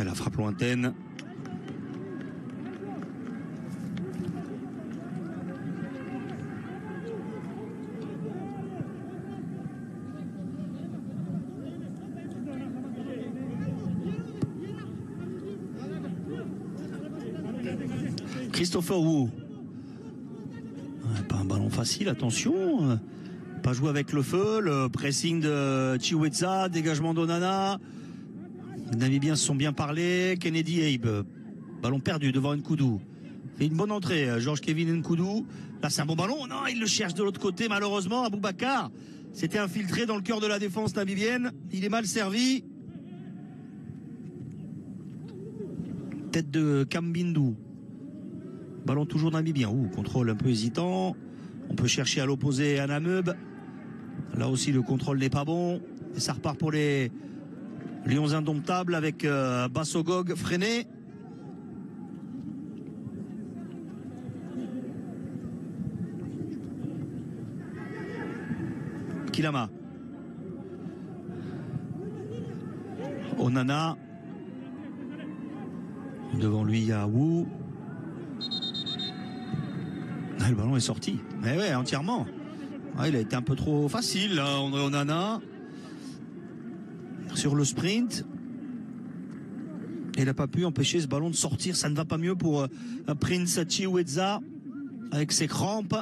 La frappe lointaine. Christopher Wu. Pas un ballon facile, attention. Pas joué avec le feu. Le pressing de Chiweza, dégagement d'Onana. Les Namibiens se sont bien parlé. Kennedy Abe, ballon perdu devant Nkoudou. Fait une bonne entrée, Georges Kevin Nkoudou. Là, c'est un bon ballon. Non, il le cherche de l'autre côté, malheureusement. Aboubacar s'était infiltré dans le cœur de la défense namibienne. Il est mal servi. Tête de Kambindu. Ballon toujours namibien. Contrôle un peu hésitant. On peut chercher à l'opposé Anameub. Là aussi, le contrôle n'est pas bon. Et ça repart pour les Lions indomptables avec Bassogog freiné. Kilama. Onana. Devant lui, il y a Wu. Le ballon est sorti. Mais ouais, entièrement. Il a été un peu trop facile, là, André Onana. Sur le sprint. Il n'a pas pu empêcher ce ballon de sortir. Ça ne va pas mieux pour Prince Chiweza avec ses crampes.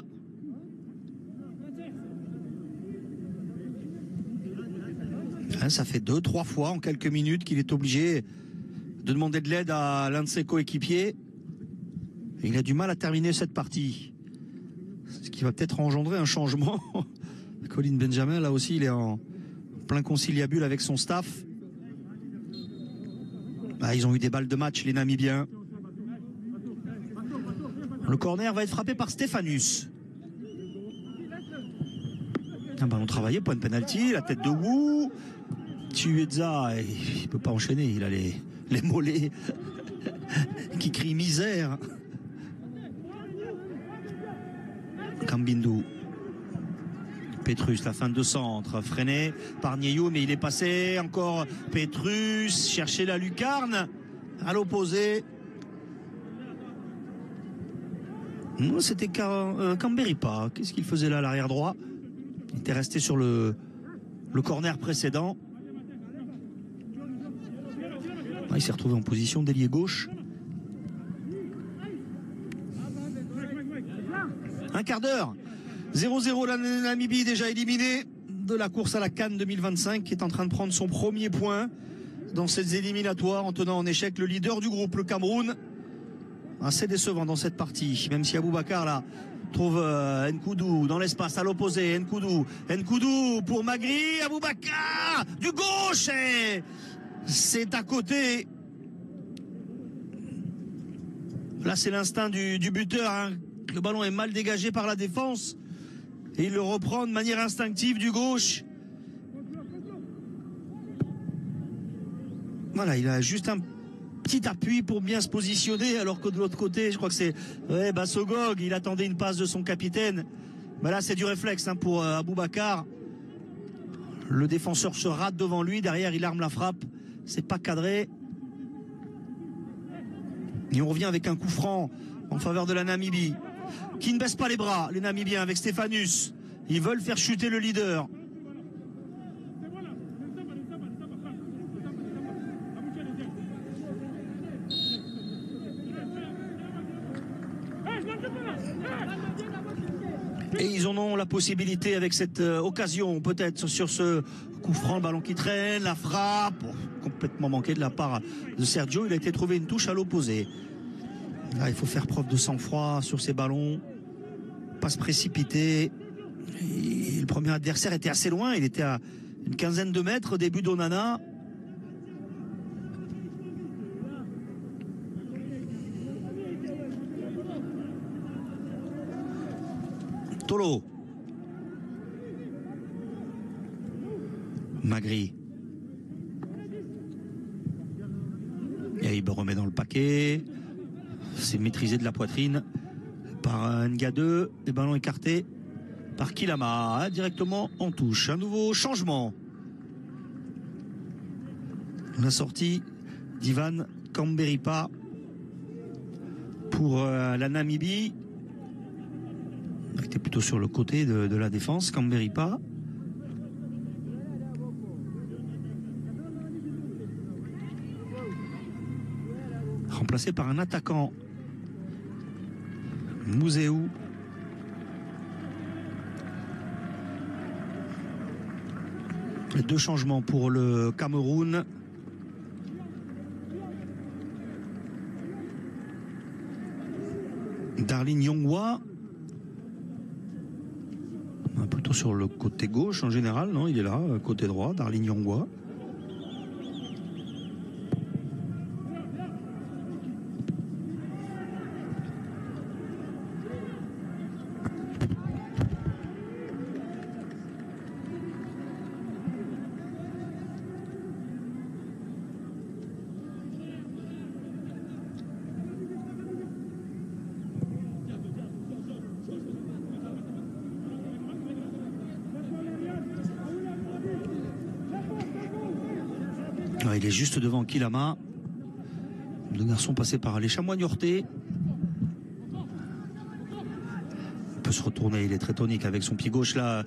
Ça fait 2-3 fois en quelques minutes qu'il est obligé de demander de l'aide à l'un de ses coéquipiers. Il a du mal à terminer cette partie. Ce qui va peut-être engendrer un changement. Colin Benjamin, là aussi, il est en plein conciliabule avec son staff. Ils ont eu des balles de match, les Namibiens. Le corner va être frappé par Stéphanus. Un ballon travaillé, point de pénalty, la tête de Wu. Chiweza, il ne peut pas enchaîner, il a les mollets qui crient misère. Kambindu. Petrus, la fin de centre, freiné par Nieyou, mais il est passé. Encore Petrus, chercher la lucarne à l'opposé. C'était Kamberipa. Qu'est-ce qu'il faisait là à l'arrière droit? Il était resté sur le corner précédent. Il s'est retrouvé en position d'ailier gauche. Un quart d'heure. 0-0, la Namibie déjà éliminée de la course à la CAN 2025, qui est en train de prendre son premier point dans ces éliminatoires en tenant en échec le leader du groupe, le Cameroun. assez décevant dans cette partie, même si Aboubacar là trouve Nkoudou dans l'espace à l'opposé. Nkoudou pour Magri, Aboubacar du gauche et c'est à côté. Là c'est l'instinct du buteur, hein. Le ballon est mal dégagé par la défense et il le reprend de manière instinctive du gauche. Voilà, il a juste un petit appui pour bien se positionner, alors que de l'autre côté, je crois que c'est Bassogog, il attendait une passe de son capitaine. Mais là, c'est du réflexe, hein, pour Aboubacar. Le défenseur se rate devant lui, derrière, il arme la frappe. C'est pas cadré. Et on revient avec un coup franc en faveur de la Namibie, qui ne baisse pas les bras, les Namibiens, avec Stéphanus. Ils veulent faire chuter le leader. Et ils en ont la possibilité avec cette occasion, peut-être sur ce coup franc, le ballon qui traîne, la frappe, complètement manqué de la part de Sergio. Il a été trouvé une touche à l'opposé. Là, il faut faire preuve de sang-froid sur ces ballons, pas se précipiter. Et le premier adversaire était assez loin, il était à une quinzaine de mètres au début d'Onana. Tolo. Magri. Et il remet dans le paquet. C'est maîtrisé de la poitrine par Nga2. Les ballons écartés par Kilama. Directement en touche. Un nouveau changement. La sortie d'Ivan Kamberipa pour la Namibie. Il était plutôt sur le côté de la défense, Kamberipa. Remplacé par un attaquant, Mouzeu. Deux changements pour le Cameroun. Darlin Yongwa. Plutôt sur le côté gauche en général, non, il est là, côté droit, Darlin Yongwa. Il est juste devant Kilama. Le garçon passé par les chamois niortais. Il peut se retourner, il est très tonique avec son pied gauche là.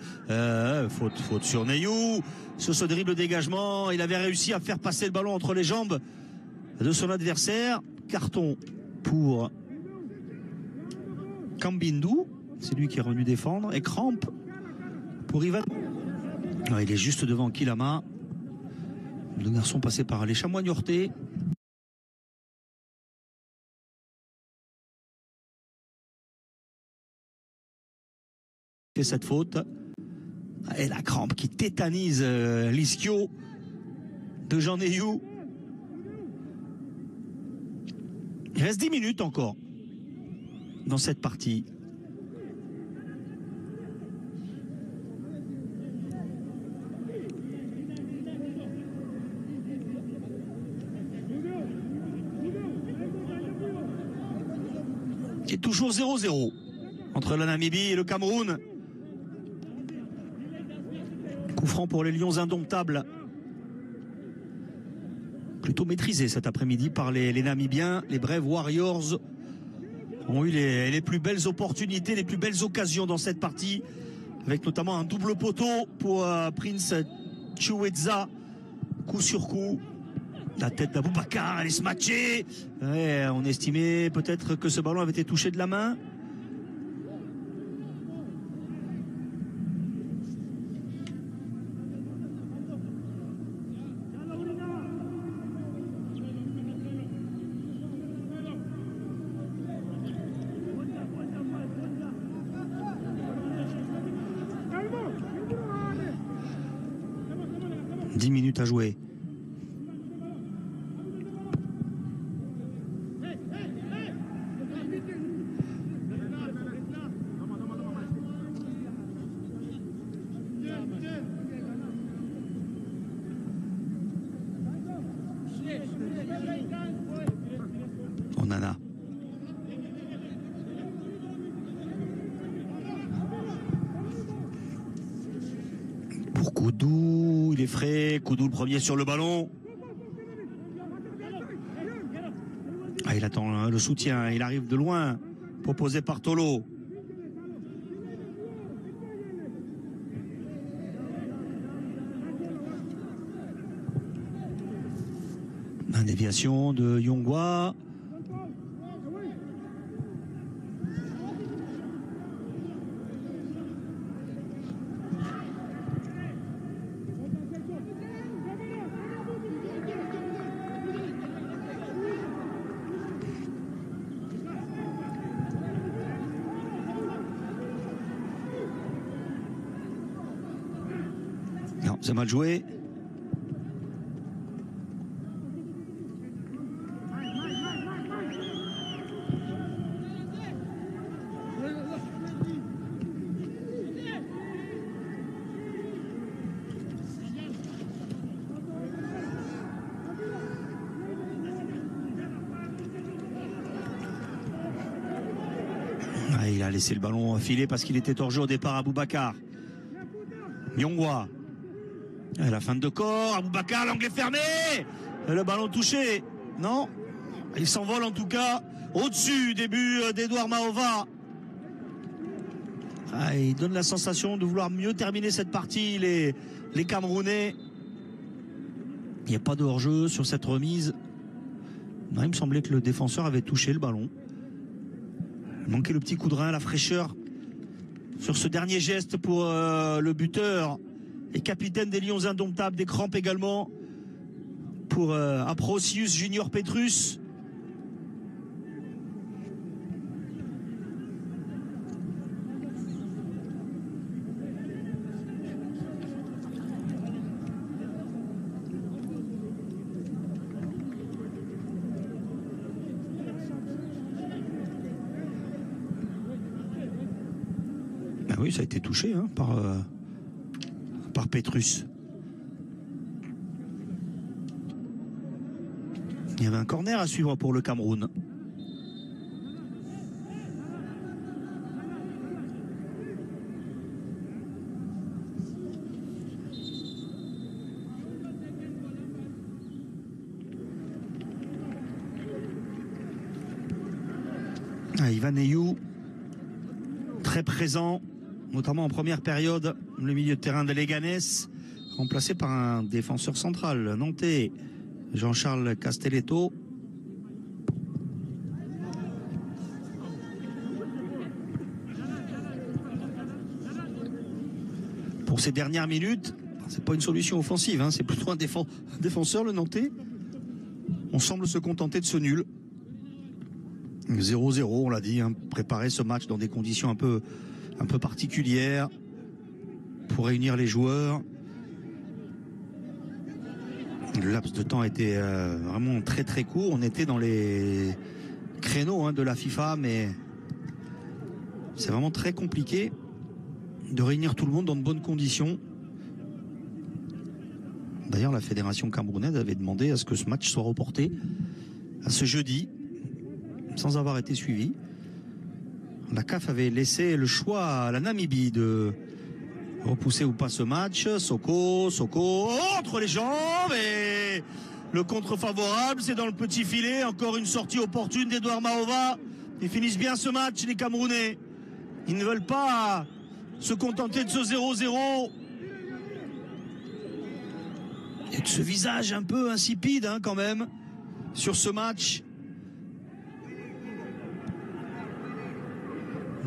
Faute sur Neyou. Sur ce dribble dégagement, il avait réussi à faire passer le ballon entre les jambes de son adversaire. Carton pour Kambindou. C'est lui qui est revenu défendre. Et crampe pour Ivan. Il est juste devant Kilama. Le garçon passé par les chamois niortais. Fait cette faute. Et la crampe qui tétanise l'ischio de Jean Neyou. Il reste 10 minutes encore dans cette partie. Et toujours 0-0 entre la Namibie et le Cameroun. Coup franc pour les Lions indomptables. Plutôt maîtrisé cet après-midi par les Namibiens. Les Brave Warriors ont eu les plus belles opportunités, les plus belles occasions dans cette partie. Avec notamment un double poteau pour Prince Chiweza. Coup sur coup. La tête d'Aboubacar, elle est smatchée. Ouais, on estimait peut-être que ce ballon avait été touché de la main. 10 minutes à jouer. Onana. Pour Koudou, il est frais. Koudou le premier sur le ballon. Ah, il attend le soutien, il arrive de loin, proposé par Tolo. La déviation de Yongwa. Non, c'est mal joué. Ah, il a laissé le ballon filer parce qu'il était hors jeu au départ. Aboubacar. Yongwa. À la fin de corps, Aboubacar, l'angle est fermé. Et le ballon touché. Non. Il s'envole en tout cas au-dessus des buts d'Edouard Mahova. Ah, il donne la sensation de vouloir mieux terminer cette partie, les Camerounais. Il n'y a pas de hors-jeu sur cette remise. Non, il me semblait que le défenseur avait touché le ballon. Il manquait le petit coup de rein, la fraîcheur sur ce dernier geste pour le buteur et capitaine des Lions indomptables, des crampes également pour Aprocius Junior Petrus. Ah oui, ça a été touché hein, par Petrus. Il y avait un corner à suivre pour le Cameroun. Ah, Ivan Eyou, très présent, notamment en première période, le milieu de terrain de Leganés, remplacé par un défenseur central nantais, Jean-Charles Castelletto. Pour ces dernières minutes, c'est pas une solution offensive, hein, c'est plutôt un défenseur, le Nantais. On semble se contenter de ce nul. 0-0, on l'a dit, hein, préparer ce match dans des conditions un peu particulières pour réunir les joueurs. Le laps de temps était vraiment très très court. On était dans les créneaux hein, de la FIFA, mais c'est vraiment très compliqué de réunir tout le monde dans de bonnes conditions. D'ailleurs, la fédération camerounaise avait demandé à ce que ce match soit reporté à ce jeudi, sans avoir été suivi. La CAF avait laissé le choix à la Namibie de repousser ou pas ce match. Soko, entre les jambes et le contre favorable, c'est dans le petit filet. Encore une sortie opportune d'Edouard Mahova. Ils finissent bien ce match, les Camerounais. Ils ne veulent pas se contenter de ce 0-0. Et de ce visage un peu insipide hein, quand même sur ce match.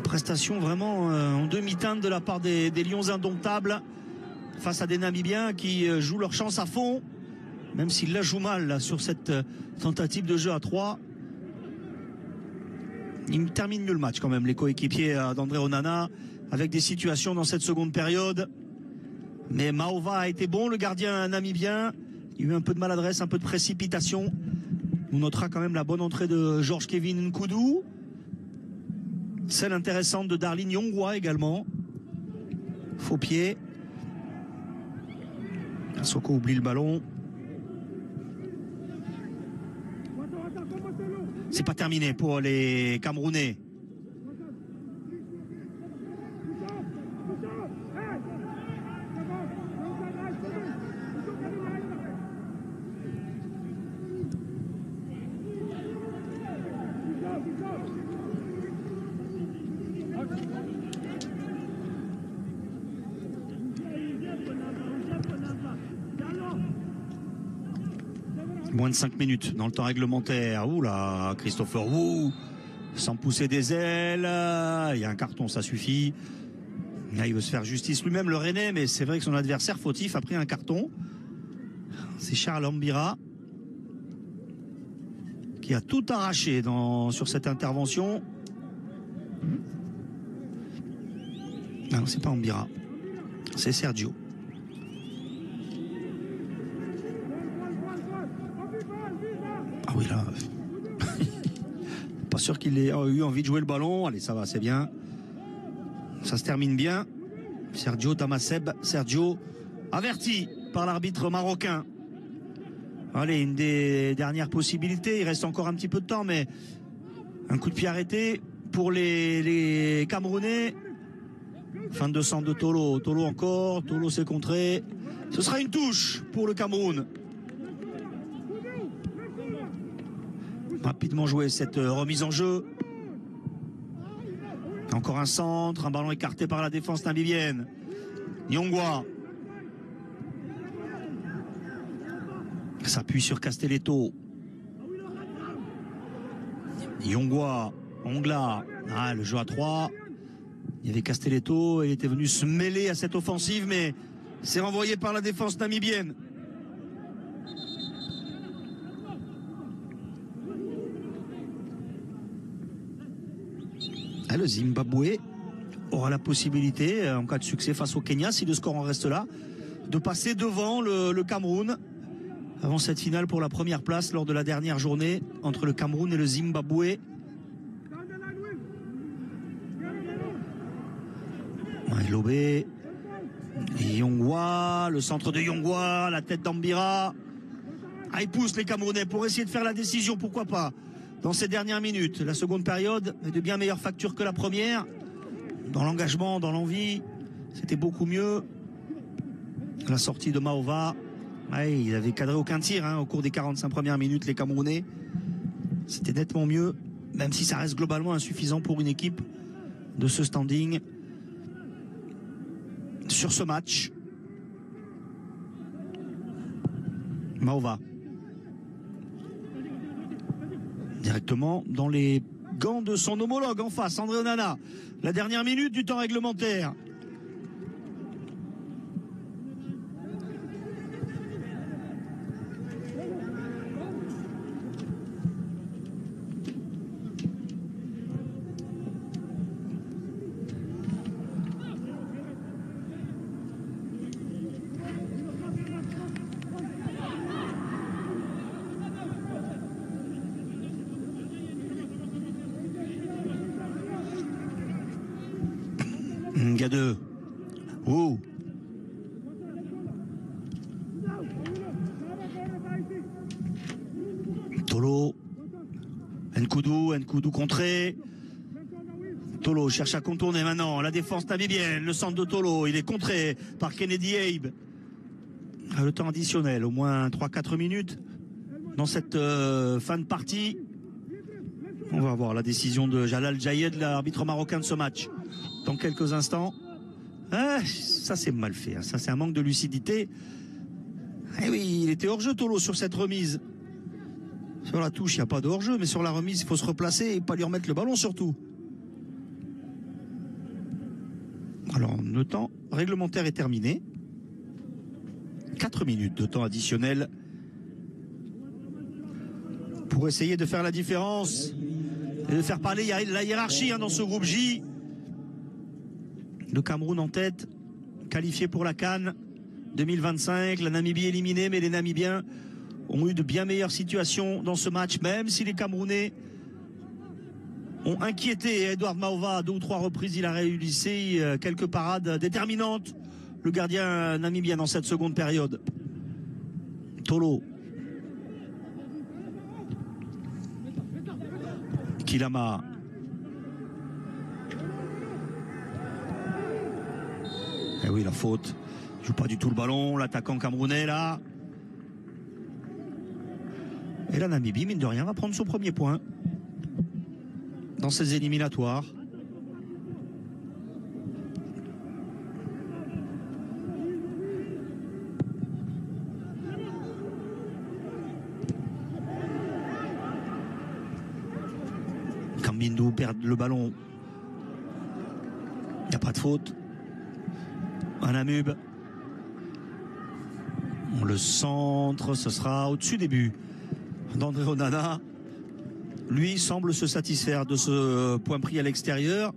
Prestation vraiment en demi-teinte de la part des Lions indomptables face à des Namibiens qui jouent leur chance à fond, même s'ils la jouent mal là, sur cette tentative de jeu à 3. Ils terminent mieux le match quand même, les coéquipiers d'André Onana, avec des situations dans cette seconde période Mais Maova a été bon, le gardien namibien. Il y a eu un peu de maladresse, un peu de précipitation. On notera quand même la bonne entrée de Georges Kevin Nkoudou. Celle intéressante de Darlene Yongwa également. Faux pied. Soko oublie le ballon. C'est pas terminé pour les Camerounais. Moins de 5 minutes dans le temps réglementaire. Ouh là, Christopher Wu, sans pousser des ailes. Il y a un carton, ça suffit. Là, il veut se faire justice lui-même, le Rennais, mais c'est vrai que son adversaire fautif a pris un carton. C'est Charles Ambira qui a tout arraché sur cette intervention. Non, c'est pas Ambira, c'est Sergio. Ah oui, là, pas sûr qu'il ait eu envie de jouer le ballon. Allez, ça va, c'est bien. Ça se termine bien. Sergio Tamaseb, Sergio averti par l'arbitre marocain. Allez, une des dernières possibilités. Il reste encore un petit peu de temps, mais un coup de pied arrêté pour les Camerounais. Fin de centre de Tolo. Tolo encore. Tolo s'est contré. Ce sera une touche pour le Cameroun. Rapidement joué cette remise en jeu. Encore un centre, un ballon écarté par la défense namibienne. Nyongwa s'appuie sur Castelletto. Nyongwa, Ongla. Ah, le jeu à 3. Il y avait Castelletto, il était venu se mêler à cette offensive, mais c'est renvoyé par la défense namibienne. Le Zimbabwe aura la possibilité, en cas de succès face au Kenya, si le score en reste là, de passer devant le Cameroun avant cette finale pour la première place lors de la dernière journée entre le Cameroun et le Zimbabwe. Lobé, Yongwa, le centre de Yongwa, la tête d'Ambira. Ah, ils poussent les Camerounais pour essayer de faire la décision, pourquoi pas. Dans ces dernières minutes, la seconde période est de bien meilleure facture que la première. Dans l'engagement, dans l'envie, c'était beaucoup mieux. La sortie de Maova, ouais, ils n'avaient cadré aucun tir au cours des 45 premières minutes, les Camerounais. C'était nettement mieux, même si ça reste globalement insuffisant pour une équipe de ce standing. Sur ce match, Maova. Directement dans les gants de son homologue en face, André Onana. La dernière minute du temps réglementaire. Gadeux. Oh. Tolo. Nkoudou contré. Tolo cherche à contourner maintenant la défense namibienne. Le centre de Tolo, il est contré par Kennedy Abe. Le temps additionnel, au moins 3-4 minutes dans cette fin de partie. On va voir la décision de Jalal Jayed, l'arbitre marocain de ce match, dans quelques instants. Ah, ça c'est mal fait, ça c'est un manque de lucidité. Eh oui, il était hors-jeu Tolo sur cette remise. Sur la touche, il n'y a pas de hors-jeu, mais sur la remise, il faut se replacer et pas lui remettre le ballon surtout. Alors, le temps réglementaire est terminé. 4 minutes de temps additionnel pour essayer de faire la différence et de faire parler la hiérarchie dans ce groupe J. Le Cameroun en tête, qualifié pour la CAN. 2025. La Namibie éliminée, mais les Namibiens ont eu de bien meilleures situations dans ce match, même si les Camerounais ont inquiété Edouard Maova à 2 ou 3 reprises. Il a réussi quelques parades déterminantes, le gardien namibien, dans cette seconde période. Tolo. Kilama. Eh oui, la faute. Il joue pas du tout le ballon, l'attaquant camerounais là. Et la Namibie, mine de rien, va prendre son premier point dans ces éliminatoires. Kambindu perd le ballon. Il n'y a pas de faute. Un Namub. Le centre, ce sera au-dessus des buts d'André Onana. Lui semble se satisfaire de ce point pris à l'extérieur.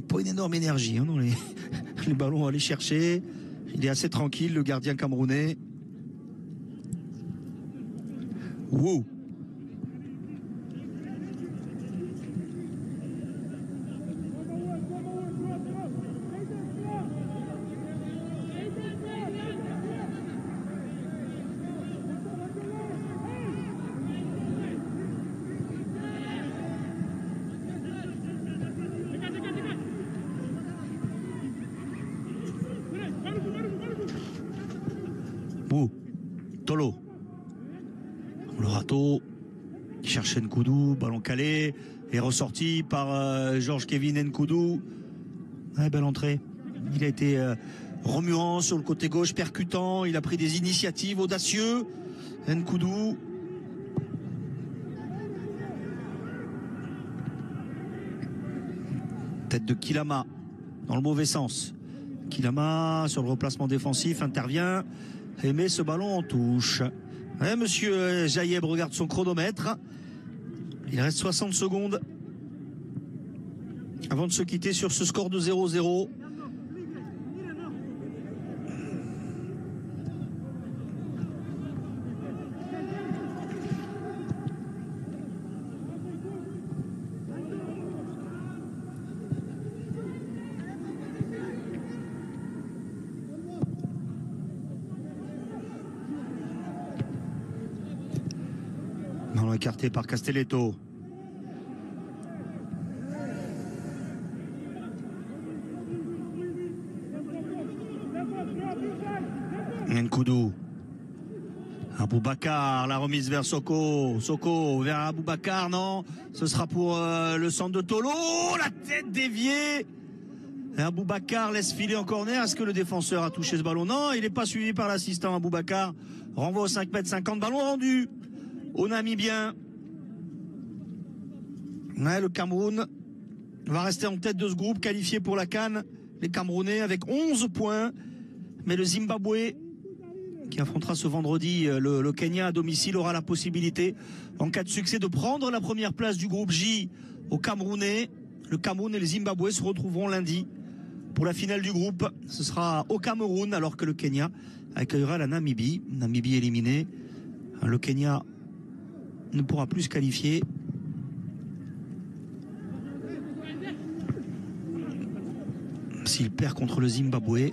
Pas une énorme énergie dans les ballons à aller chercher. Il est assez tranquille, le gardien camerounais. Wow. Tolo. Le râteau qui cherche Nkoudou, ballon calé et ressorti par Georges Kevin Nkoudou. Ouais, belle entrée. Il a été remuant sur le côté gauche, percutant. Il a pris des initiatives audacieux. Nkoudou. Tête de Kilama dans le mauvais sens. Kilama sur le replacement défensif intervient et met ce ballon en touche. Ouais, monsieur Jaïeb regarde son chronomètre. Il reste 60 secondes avant de se quitter sur ce score de 0-0. Ballon écarté par Castelletto. Nkoudou. Aboubakar, la remise vers Soko. Soko vers Aboubakar, non. Ce sera pour le centre de Tolo. La tête déviée. Et Aboubakar laisse filer en corner. Est-ce que le défenseur a touché ce ballon? Non, il n'est pas suivi par l'assistant. Aboubakar renvoie au 5,50 m. Ballon rendu au Namibien. Ouais, le Cameroun va rester en tête de ce groupe, qualifié pour la CAN. Les Camerounais avec 11 points. Mais le Zimbabwe, qui affrontera ce vendredi le Kenya à domicile, aura la possibilité, en cas de succès, de prendre la première place du groupe J au Camerounais. Le Cameroun et le Zimbabwe se retrouveront lundi pour la finale du groupe. Ce sera au Cameroun, alors que le Kenya accueillera la Namibie. Namibie éliminée. Le Kenya ne pourra plus se qualifier. S'il perd contre le Zimbabwe.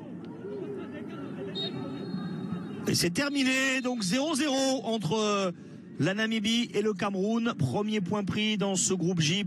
Et c'est terminé, donc 0-0 entre la Namibie et le Cameroun. Premier point pris dans ce groupe J.